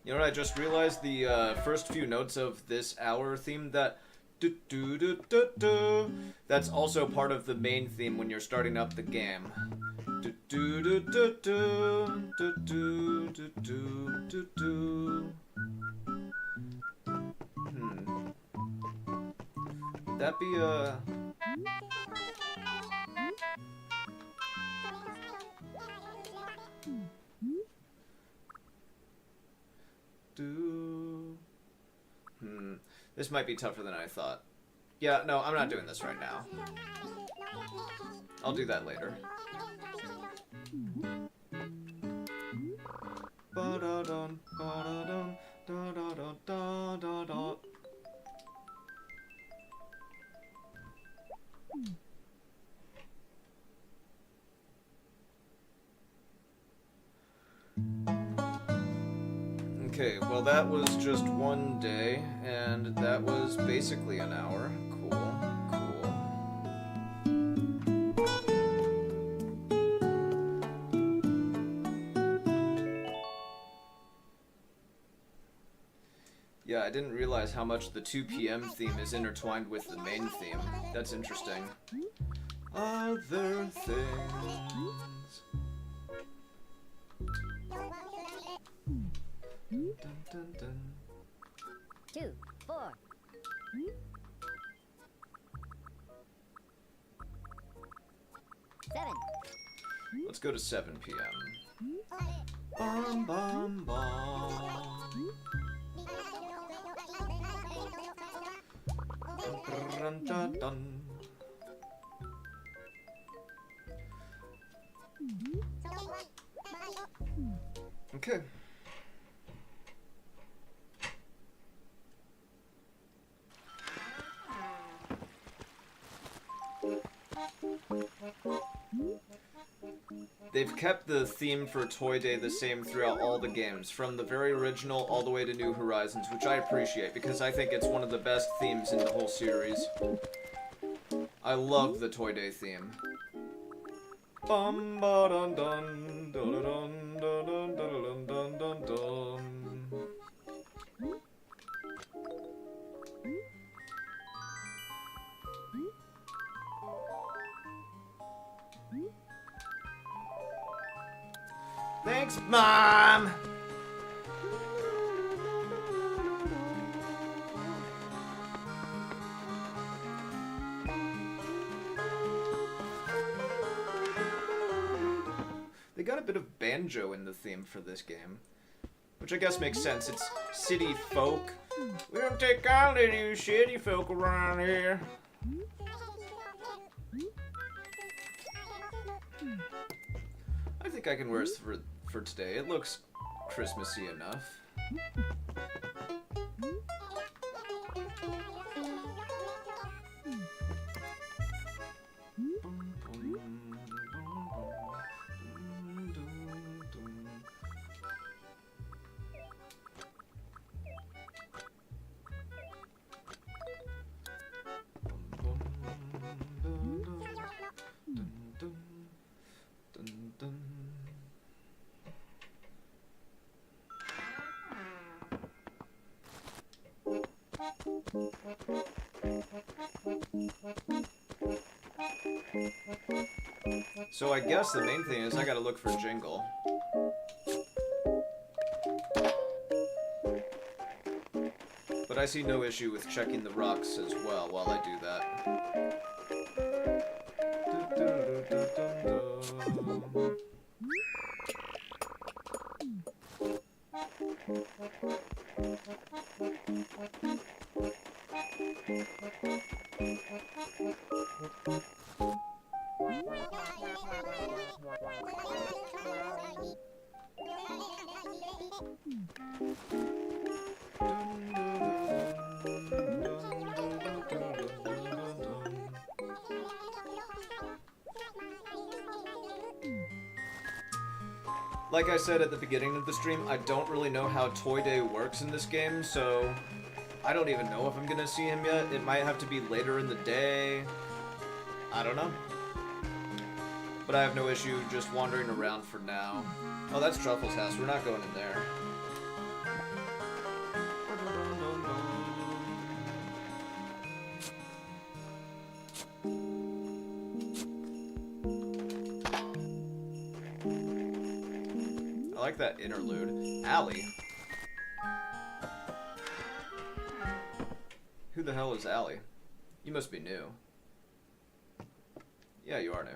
You know what I just realized? The first few notes of this hour theme, that do-do-do-do-do, that's also part of the main theme when you're starting up the game. Do-do-do-do-do, do-do-do-do-do-do. Would that be a... This might be tougher than I thought. Yeah, no, I'm not doing this right now. I'll do that later. Ba-da-dun, ba-da-dun, da-da-da-da-da-da. Okay, well that was just one day, and that was basically an hour. Cool, cool. Yeah, I didn't realize how much the 2 p.m. theme is intertwined with the main theme. That's interesting. Other things. Dun, dun, dun. 2, 4. 7. Let's go to 7 p.m. Bum, bum, bum. Dun, dun, dun. Okay. They've kept the theme for Toy Day the same throughout all the games, from the very original all the way to New Horizons, which I appreciate because I think it's one of the best themes in the whole series. I love the Toy Day theme. Bum ba dun dun dun dun dun dun dun dun dun. Thanks, Mom! They got a bit of banjo in the theme for this game, which I guess makes sense. It's city folk. We don't take kindly to you city folk around here. I think I can wear this for today. It looks Christmassy enough. So I guess the main thing is I gotta look for Jingle. But I see no issue with checking the rocks as well while I do that. Like I said at the beginning of the stream, I don't really know how Toy Day works in this game, so I don't even know if I'm gonna see him yet. It might have to be later in the day. I don't know. But I have no issue just wandering around for now. Oh, that's Truffle's house. We're not going in there. I like that interlude. Allie. Who the hell is Allie? You must be new. Yeah, you are new.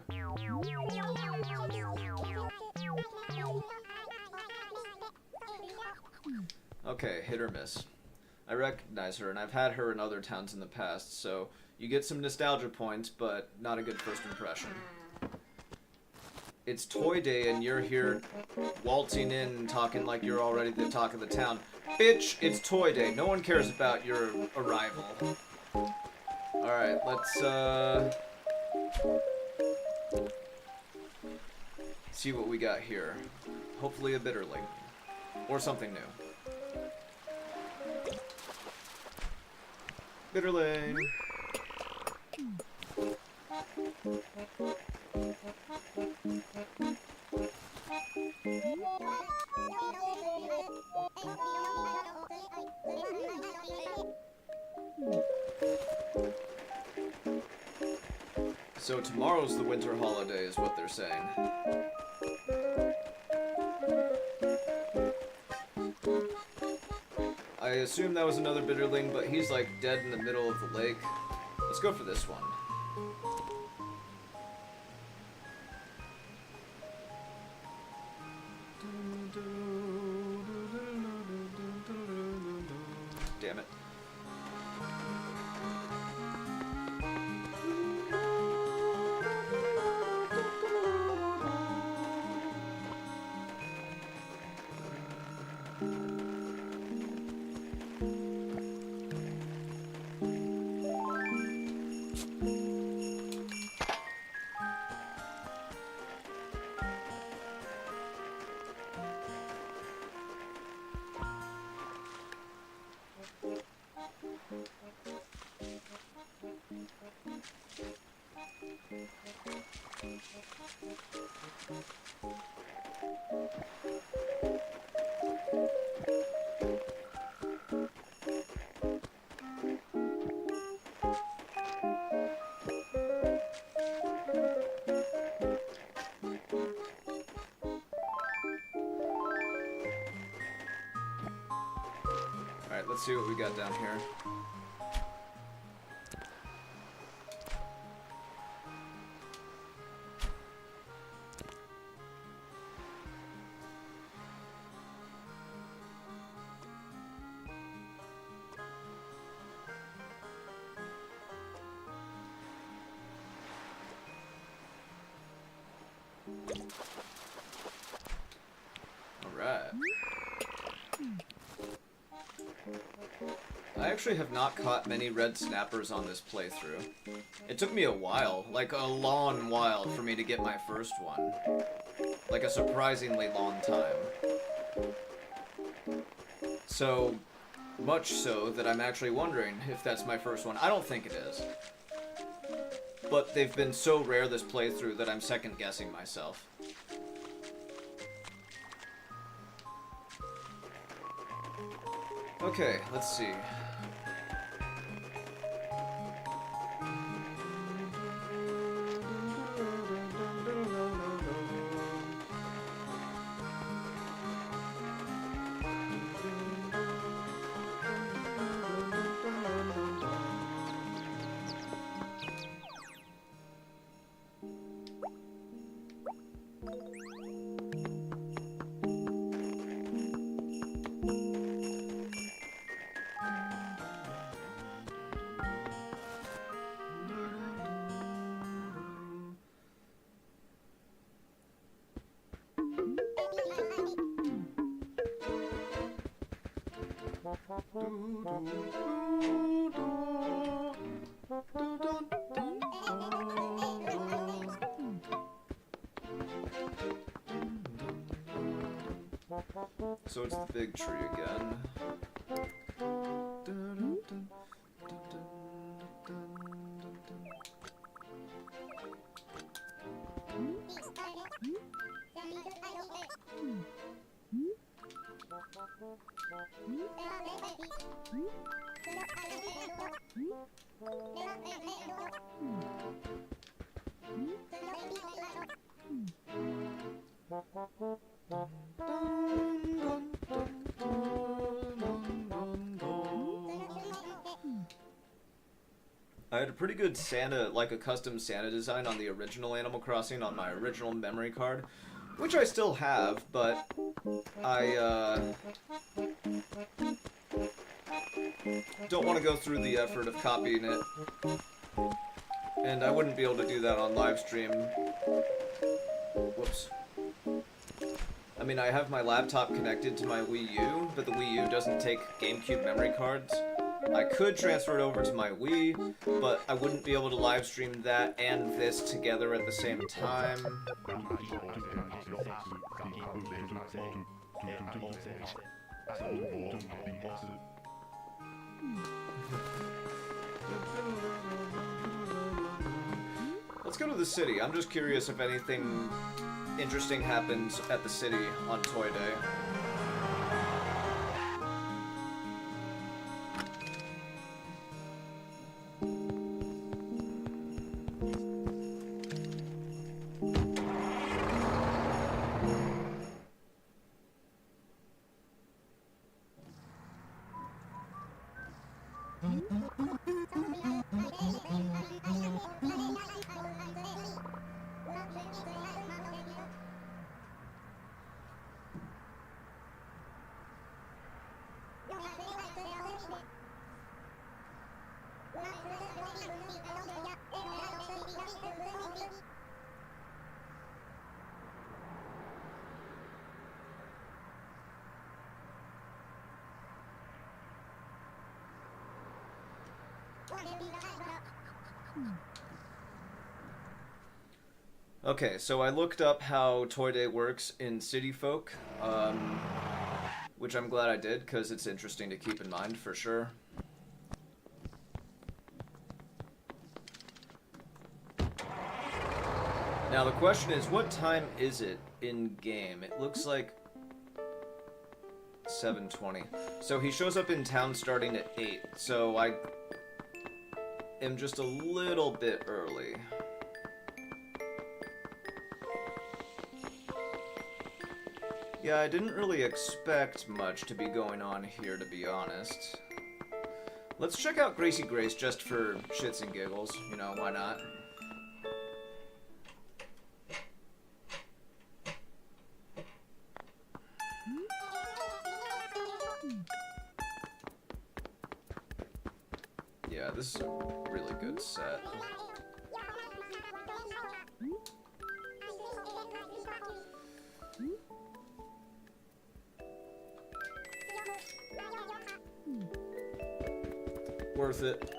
Okay, hit or miss. I recognize her, and I've had her in other towns in the past, so you get some nostalgia points, but not a good first impression. It's Toy Day, and you're here waltzing in and talking like you're already the talk of the town. Bitch, it's Toy Day. No one cares about your arrival. Alright, let's, see what we got here. Hopefully a bitterling. Or something new. Bitterling. So tomorrow's the winter holiday is what they're saying. I assume that was another bitterling, but he's like dead in the middle of the lake. Let's go for this one. Damn it. Alright, let's see what we got down here. Alright. I actually have not caught many red snappers on this playthrough. It took me a while, like a long while, for me to get my first one. Like a surprisingly long time. So, much so that I'm actually wondering if that's my first one. I don't think it is. But they've been so rare this playthrough that I'm second guessing myself. Okay, let's see. So it's the big tree again. I had a pretty good Santa, like a custom Santa design on the original Animal Crossing on my original memory card, which I still have, but I don't want to go through the effort of copying it, and I wouldn't be able to do that on Livestream. Whoops. I mean, I have my laptop connected to my Wii U, but the Wii U doesn't take GameCube memory cards. I could transfer it over to my Wii, but I wouldn't be able to live stream that and this together at the same time. Let's go to the city. I'm just curious if anything interesting happens at the city on Toy Day. Okay, so I looked up how Toy Day works in City Folk, which I'm glad I did, because it's interesting to keep in mind for sure. Now the question is, what time is it in game? It looks like 7:20. So he shows up in town starting at 8, so I am just a little bit early. Yeah, I didn't really expect much to be going on here, to be honest. Let's check out Gracie Grace just for shits and giggles. You know, why not? Yeah, this is a really good set. Worth it.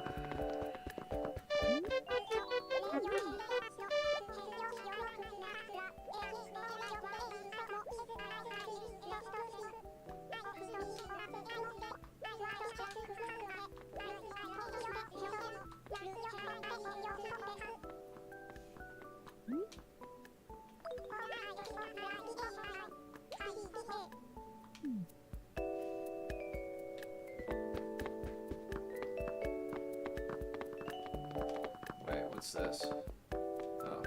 Wait, what's this? Oh.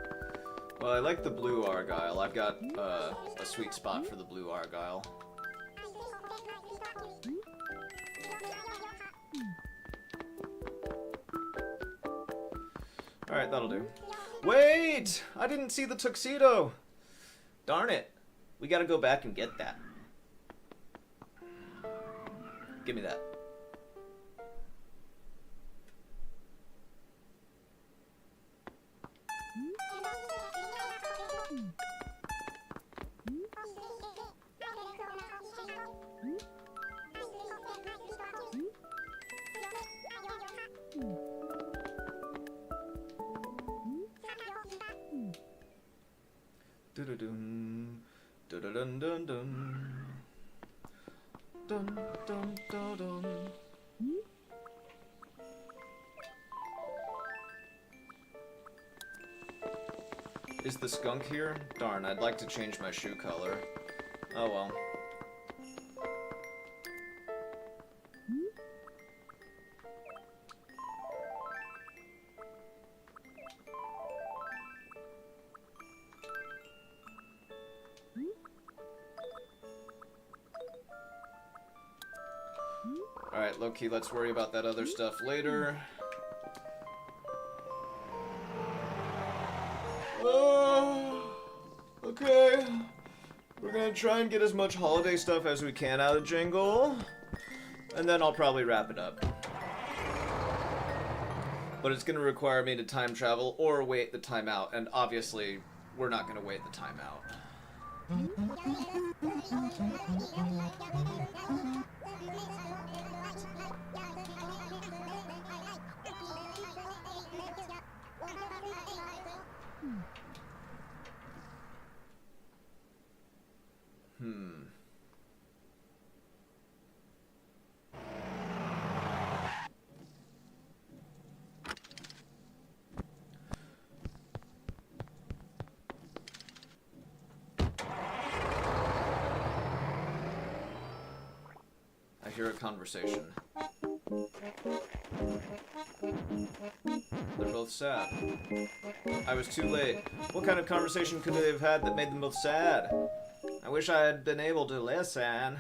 Well, I like the blue Argyle. I've got a sweet spot for the blue Argyle. Alright, that'll do. Wait! I didn't see the tuxedo! Darn it. We gotta go back and get that. Give me that. Dun dun dun dun dun dun dun dun dun. Is the skunk here? Darn, I'd like to change my shoe color. Oh well. Alright, low-key, let's worry about that other stuff later. Okay. We're gonna try and get as much holiday stuff as we can out of Jingle. And then I'll probably wrap it up. But it's gonna require me to time travel or wait the time out. And obviously, we're not gonna wait the time out. I hear a conversation. They're both sad. I was too late. What kind of conversation could they have had that made them both sad? I wish I had been able to listen.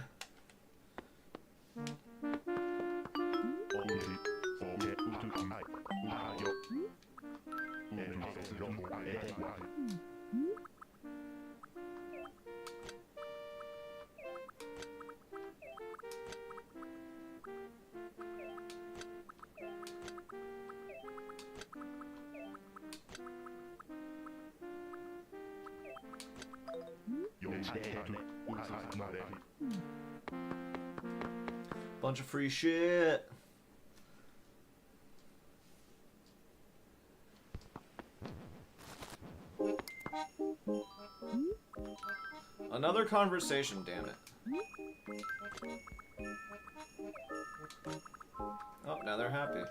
Bunch of free shit. Another conversation, damn it. Oh, now they're happy.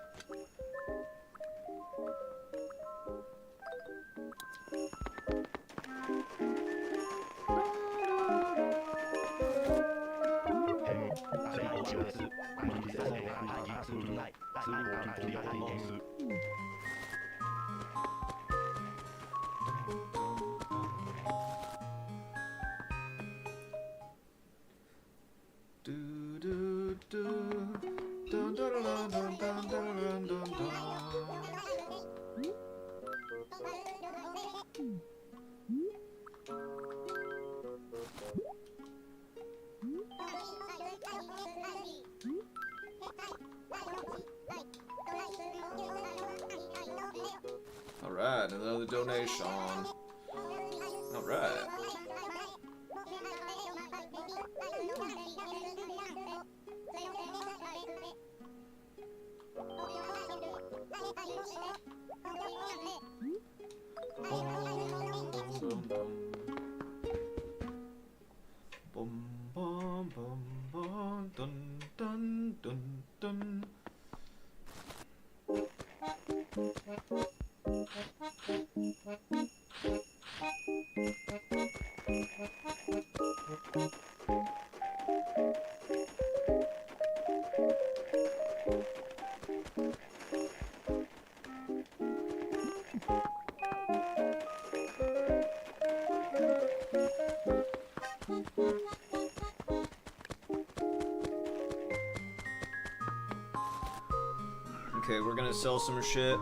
Do do do dun dun dun dun dun dun dun dun. Alright, another donation. Alright. Bum bum bum bum dun dun dun dun. Okay, we're gonna sell some shit.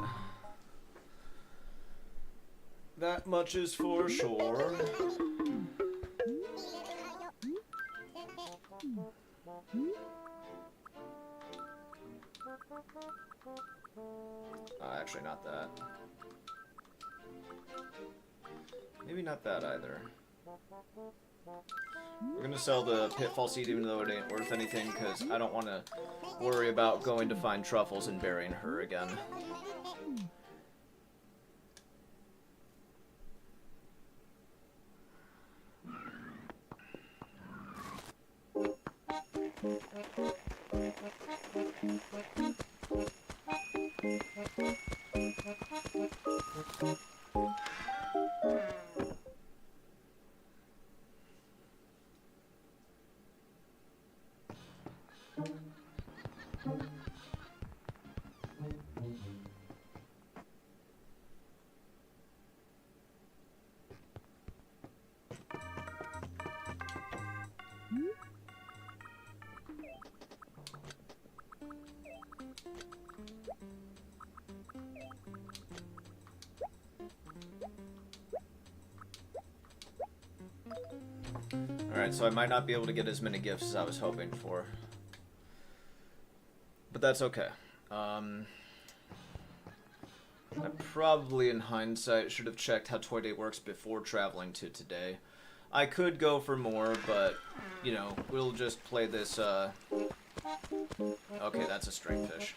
That much is for sure. Actually, not that. Maybe not that either. We're gonna sell the pitfall seed even though it ain't worth anything, because I don't want to worry about going to find truffles and burying her again. Alright, so I might not be able to get as many gifts as I was hoping for. But that's okay. I probably, in hindsight, should have checked how Toy Day works before traveling to today. I could go for more, but, you know, we'll just play this, Okay, that's a string fish.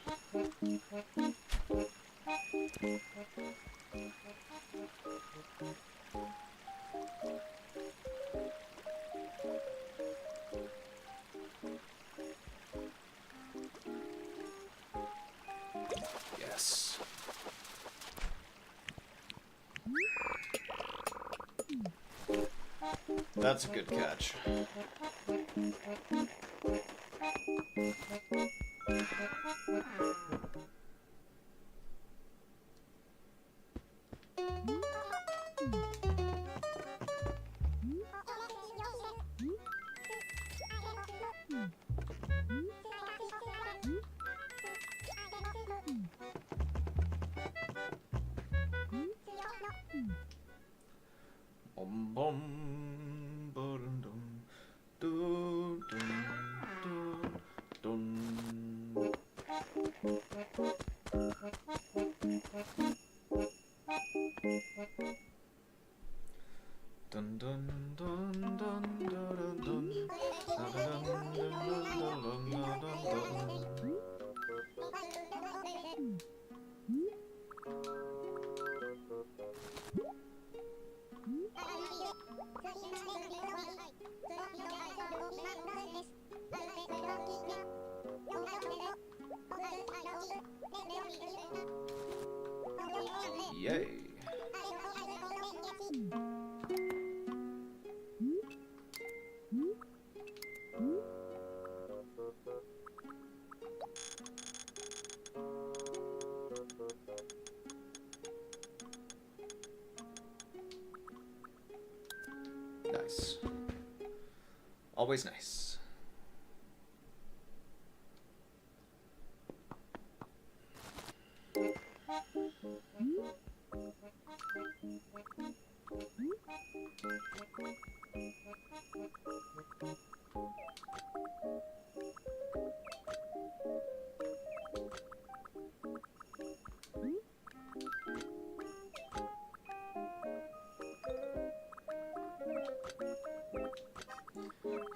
Yes. That's a good catch. Bum bum ba-dum dum dun dun dun dun dun dun dun dun dun dun. Yay. Nice. Always nice.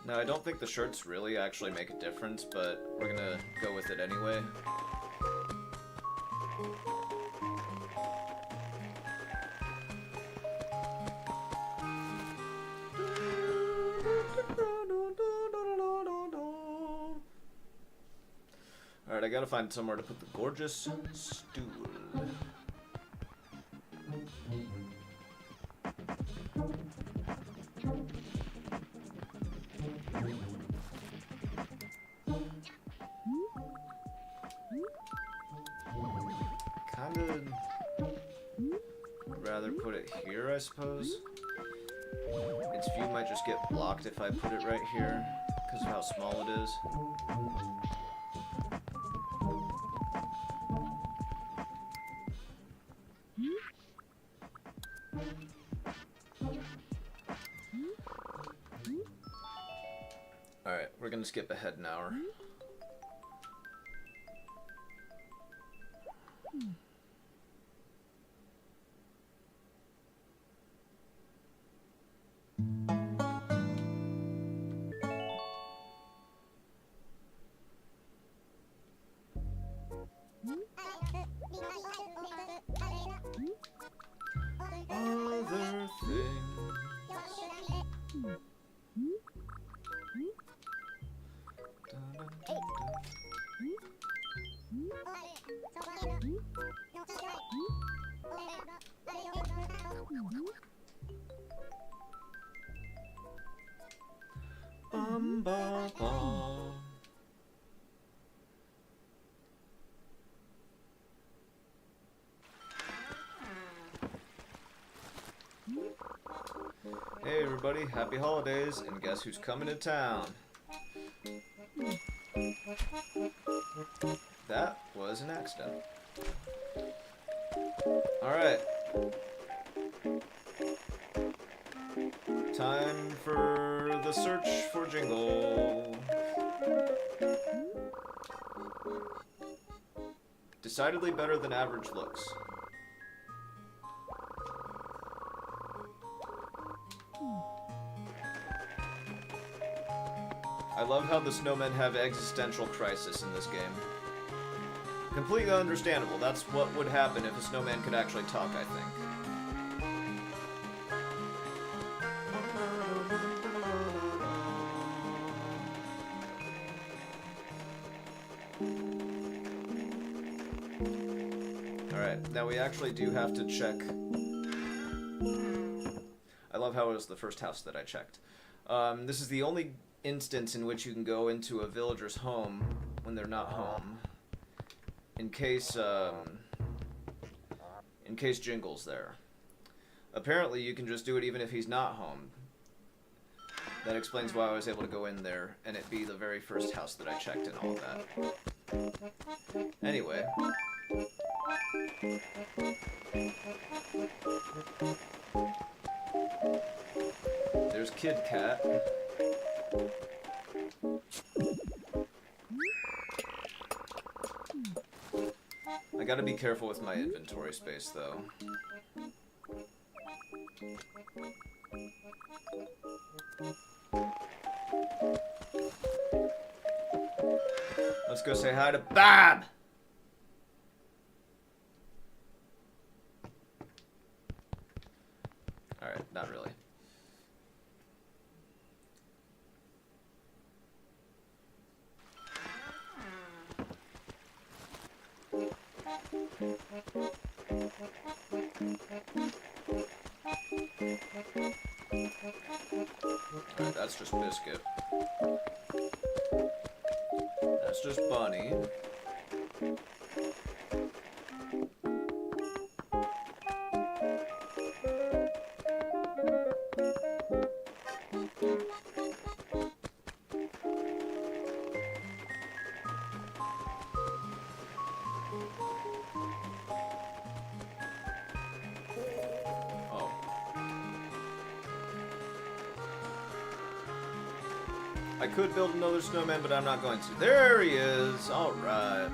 Now, I don't think the shirts really actually make a difference, but we're gonna go with it anyway. Alright, I gotta find somewhere to put the gorgeous stool. Kinda rather put it here, I suppose. Its view might just get blocked if I put it right here, because of how small it is. Alright, we're gonna skip ahead an hour. Other things. Bum, ba, bum. Hey everybody, happy holidays, and guess who's coming to town? That was an accident. Alright. Time for the search for Jingle. Decidedly better than average looks. I love how the snowmen have existential crisis in this game. Completely understandable. That's what would happen if a snowman could actually talk, I think. Alright, now we actually do have to check. I love how it was the first house that I checked. This is the only instance in which you can go into a villager's home when they're not home. In case Jingle's there. Apparently you can just do it even if he's not home. That explains why I was able to go in there and it be the very first house that I checked and all that. Anyway. There's Kid Cat. I gotta be careful with my inventory space, though. Let's go say hi to Bob! Alright, not really. Alright, that's just Biscuit. That's just Bunny. I could build another snowman, but I'm not going to. There he is! Alright.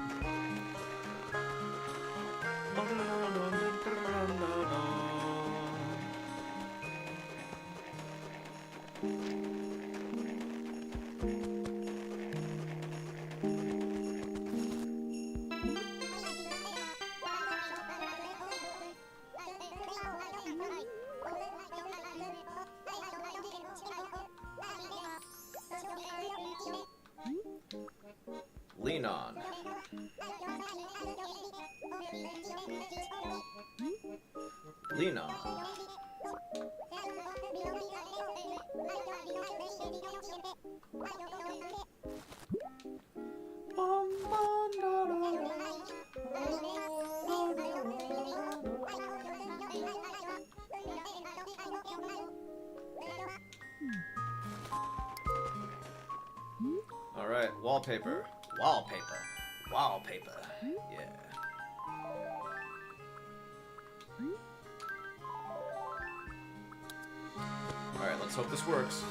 Lean on. Lean on. Alright, wallpaper. Wallpaper. Wallpaper. Yeah. Alright, let's hope this works.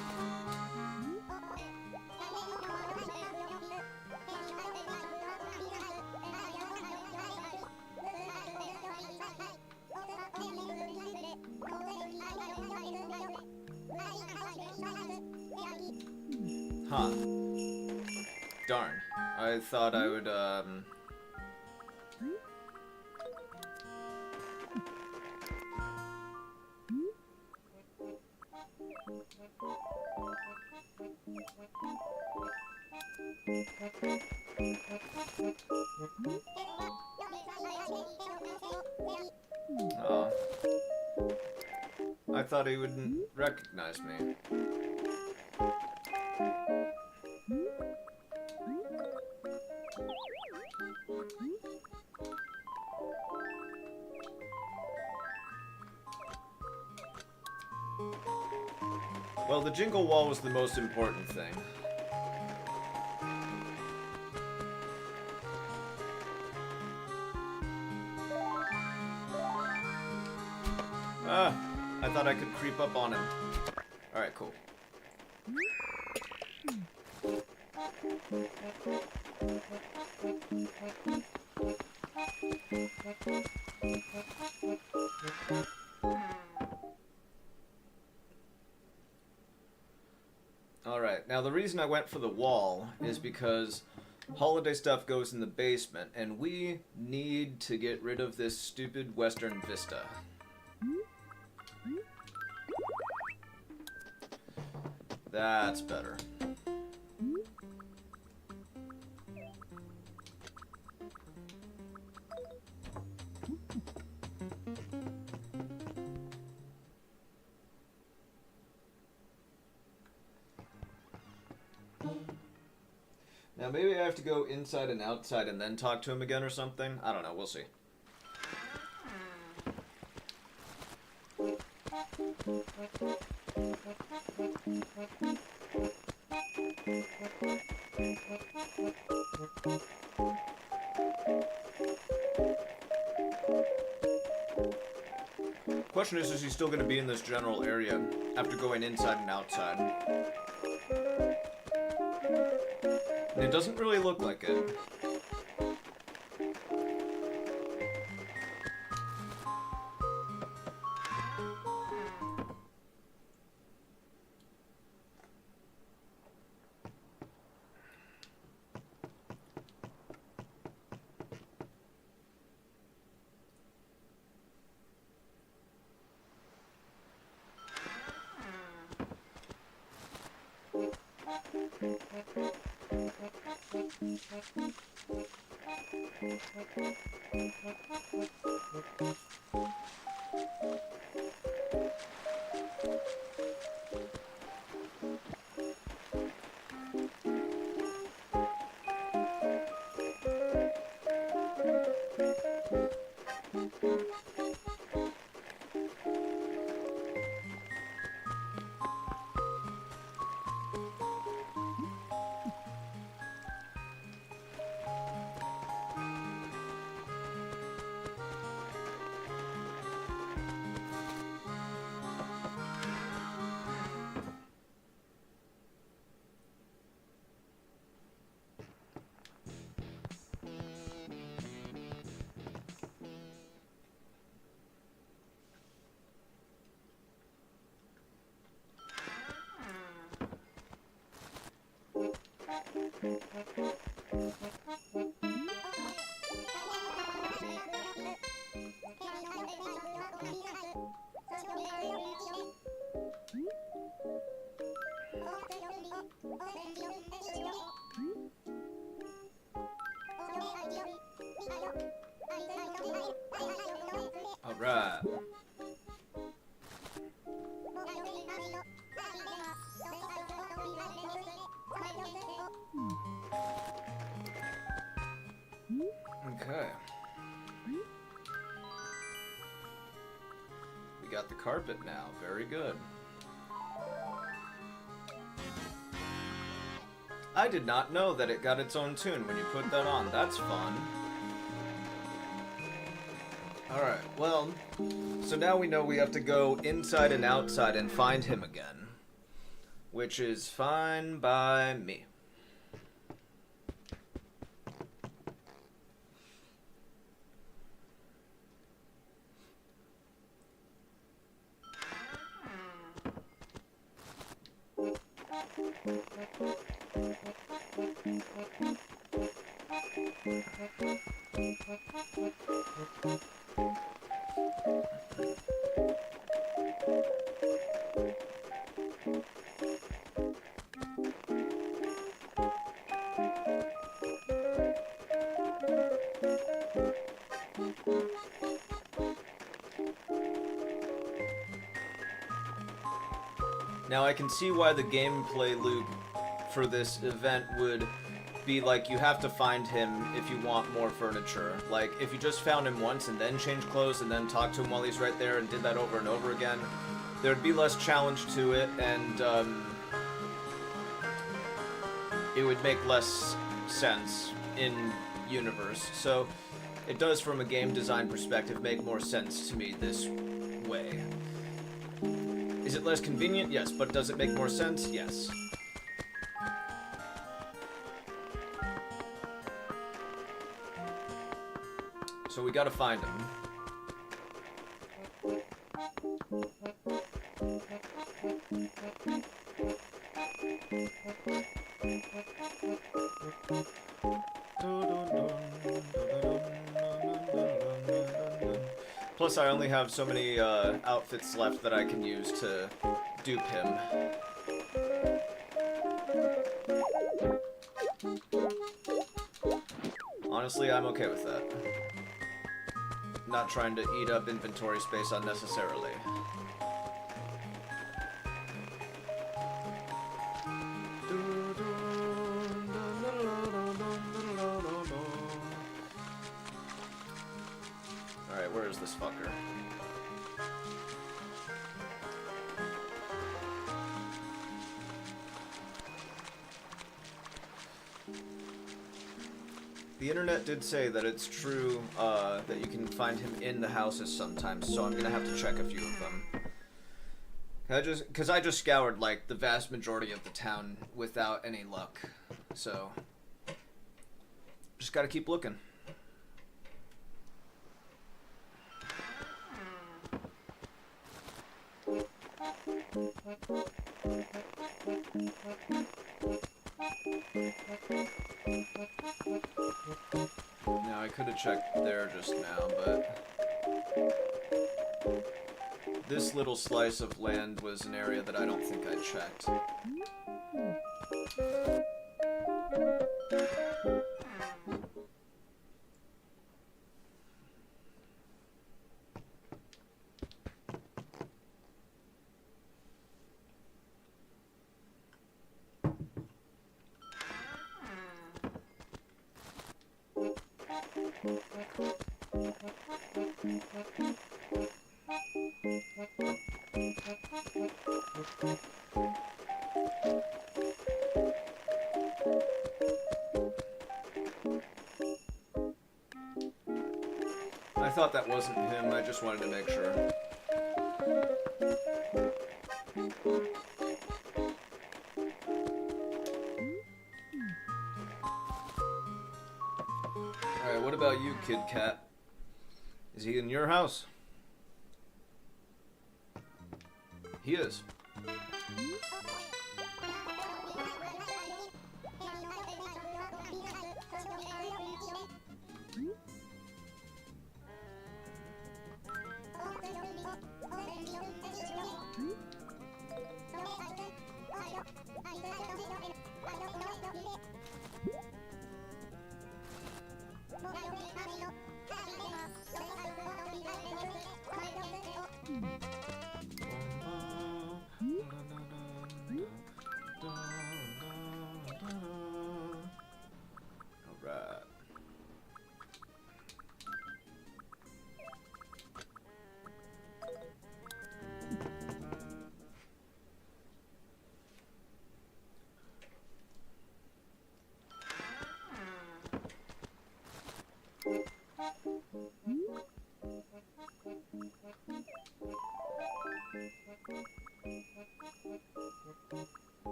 Huh. Darn. I thought I would, Oh. I thought he wouldn't recognize me. Well, the jingle wall was the most important thing. Ah, I thought I could creep up on him. Alright, cool. Alright, now the reason I went for the wall is because holiday stuff goes in the basement, and we need to get rid of this stupid western vista. That's better. Now maybe I have to go inside and outside and then talk to him again or something. I don't know, we'll see. Question is he still going to be in this general area after going inside and outside? And it doesn't really look like it. All right. Okay. We got the carpet now. Very good. I did not know that it got its own tune when you put that on. That's fun. Alright, well, so now we know we have to go inside and outside and find him again. Which is fine by me. Now I can see why the gameplay loop for this event would be like you have to find him if you want more furniture. Like, if you just found him once and then changed clothes and then talked to him while he's right there and did that over and over again, there'd be less challenge to it, and it would make less sense in universe. So it does, from a game design perspective, make more sense to me this way. Is it less convenient? Yes. But does it make more sense? Yes. So we gotta find him. Plus, I only have so many outfits left that I can use to dupe him. Honestly, I'm okay with that. Not trying to eat up inventory space unnecessarily. Alright, where is this fucker? The internet did say that it's true that you can find him in the houses sometimes, so I'm gonna have to check a few of them. Because I just scoured like the vast majority of the town without any luck, so just gotta keep looking. Now, I could have checked there just now, but this little slice of land was an area that I don't think I checked. I thought that wasn't him, I just wanted to make sure. Alright, what about you, Kid Cat? Is he in your house? He is.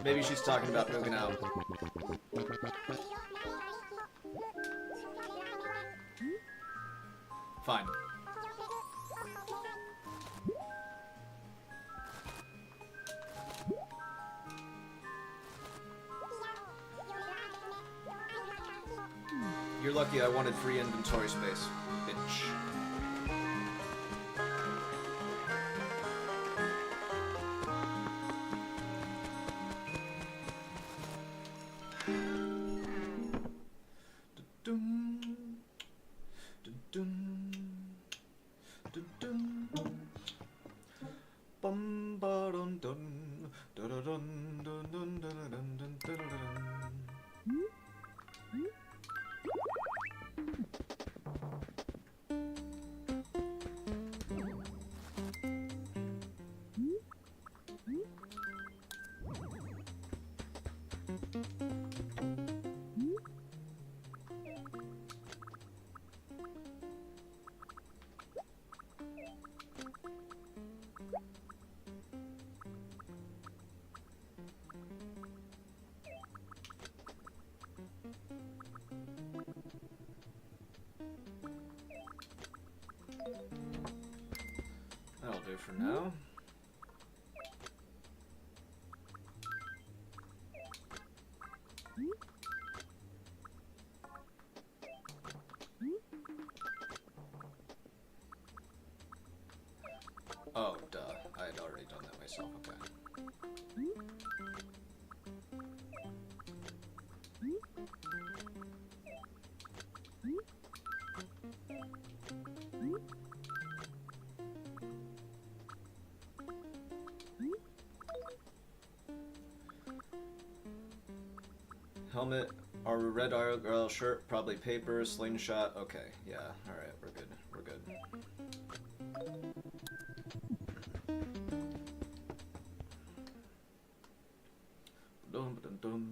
Maybe she's talking about moving out. Fine. You're lucky I wanted free inventory space, bitch. That'll do for now. Oh, duh. I had already done that myself, okay. Helmet, our red Argyle shirt, probably paper, slingshot. Okay, yeah, alright, we're good. We're good. Dum dum dum.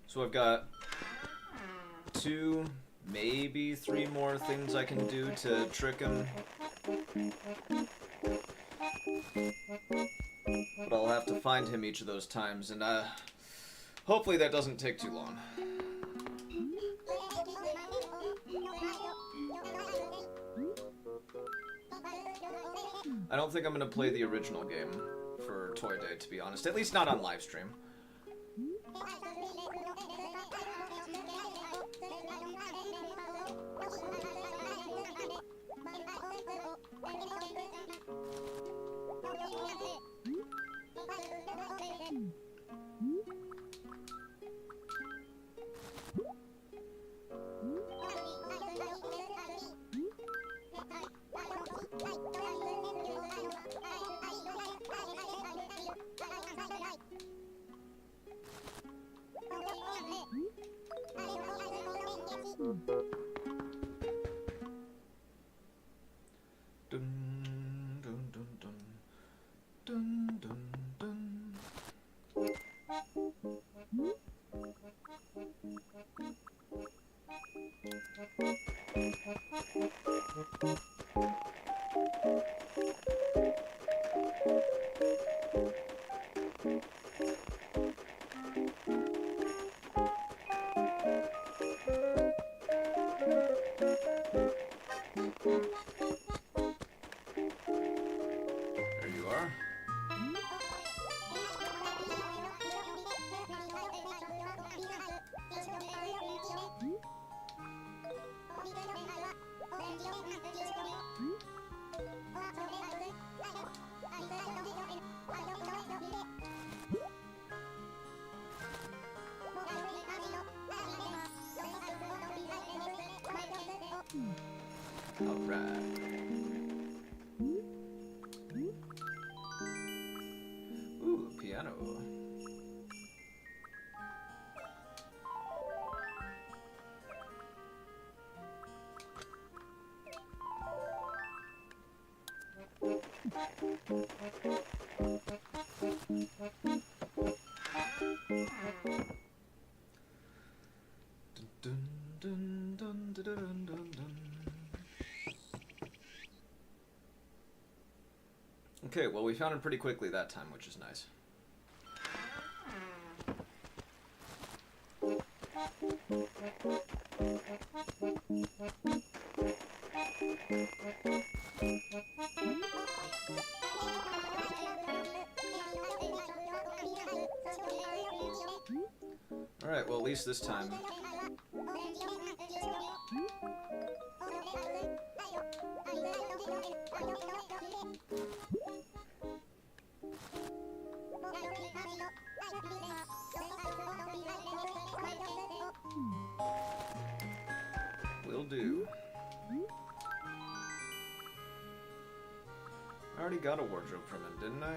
So I've got 2, maybe 3 more things I can do to trick him. But I'll have to find him each of those times, and hopefully that doesn't take too long. I don't think I'm going to play the original game for Toy Day, to be honest. At least not on Livestream. Dun, dun, dun, dun. Dun, dun, dun. There you are. All right. Dun, dun, dun, dun, dun, dun, dun. Okay, well, we found him pretty quickly that time, which is nice. Alright, well, at least this time. Will do. I already got a wardrobe from him, didn't I?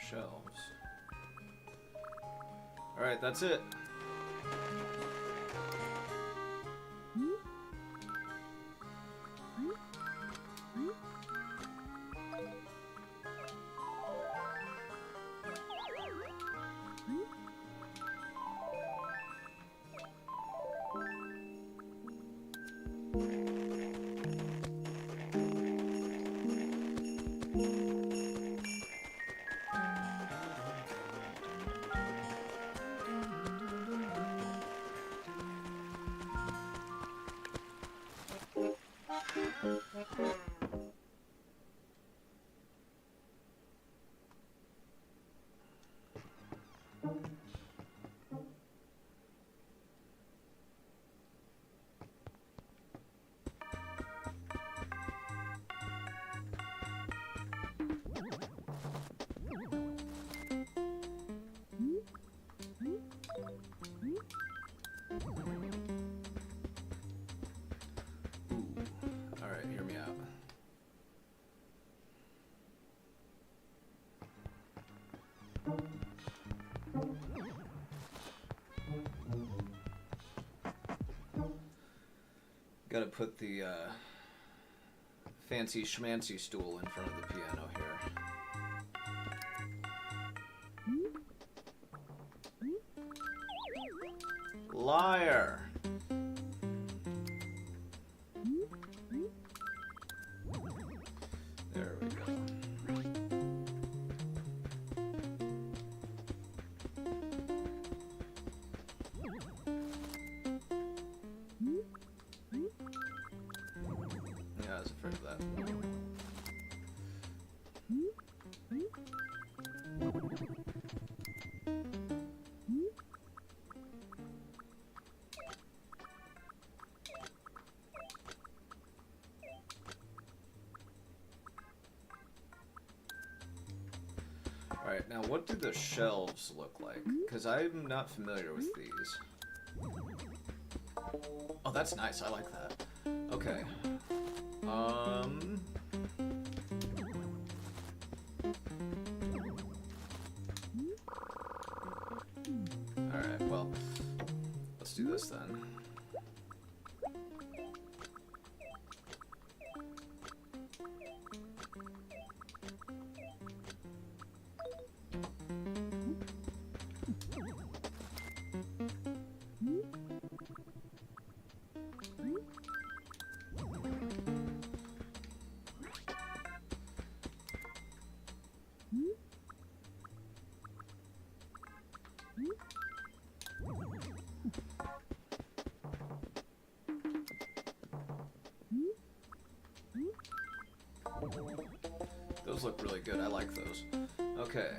Shelves. Alright, that's it. Alright, hear me out. Gotta put the fancy schmancy stool in front of the piano here. Liar! There we go. Yeah, I was afraid of that. Alright, now what do the shelves look like? Because I'm not familiar with these. Oh, that's nice. I like that. Okay. Alright, well, let's do this then. Those look really good. I like those. Okay.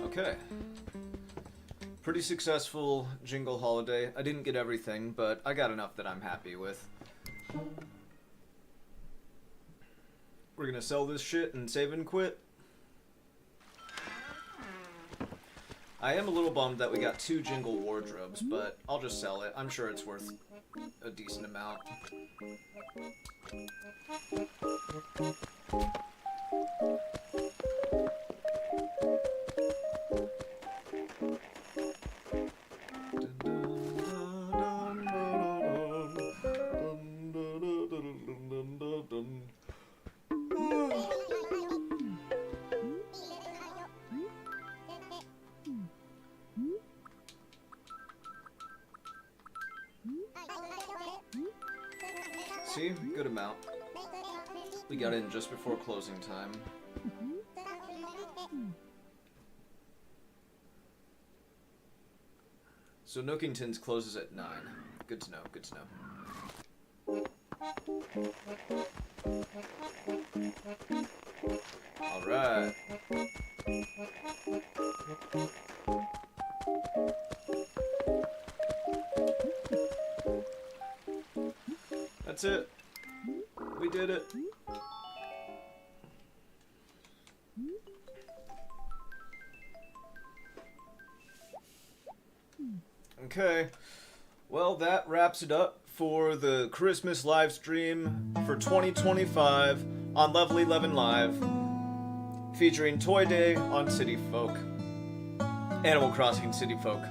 Okay. Pretty successful Jingle holiday. I didn't get everything, but I got enough that I'm happy with. We're gonna sell this shit and save and quit. I am a little bummed that we got 2 Jingle wardrobes, but I'll just sell it. I'm sure it's worth a decent amount. See? Good amount. We got in just before closing time. So Nookington's closes at 9. Good to know, good to know. Alright. That's it. We did it. Okay. Well, that wraps it up for the Christmas live stream for 2025 on Level 11 Live, featuring Toy Day on City Folk. Animal Crossing City Folk.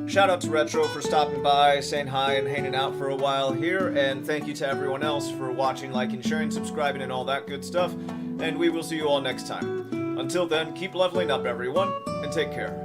Shout out to Retro for stopping by, saying hi, and hanging out for a while here, and thank you to everyone else for watching, liking, sharing, subscribing, and all that good stuff, and we will see you all next time. Until then, keep leveling up, everyone, and take care.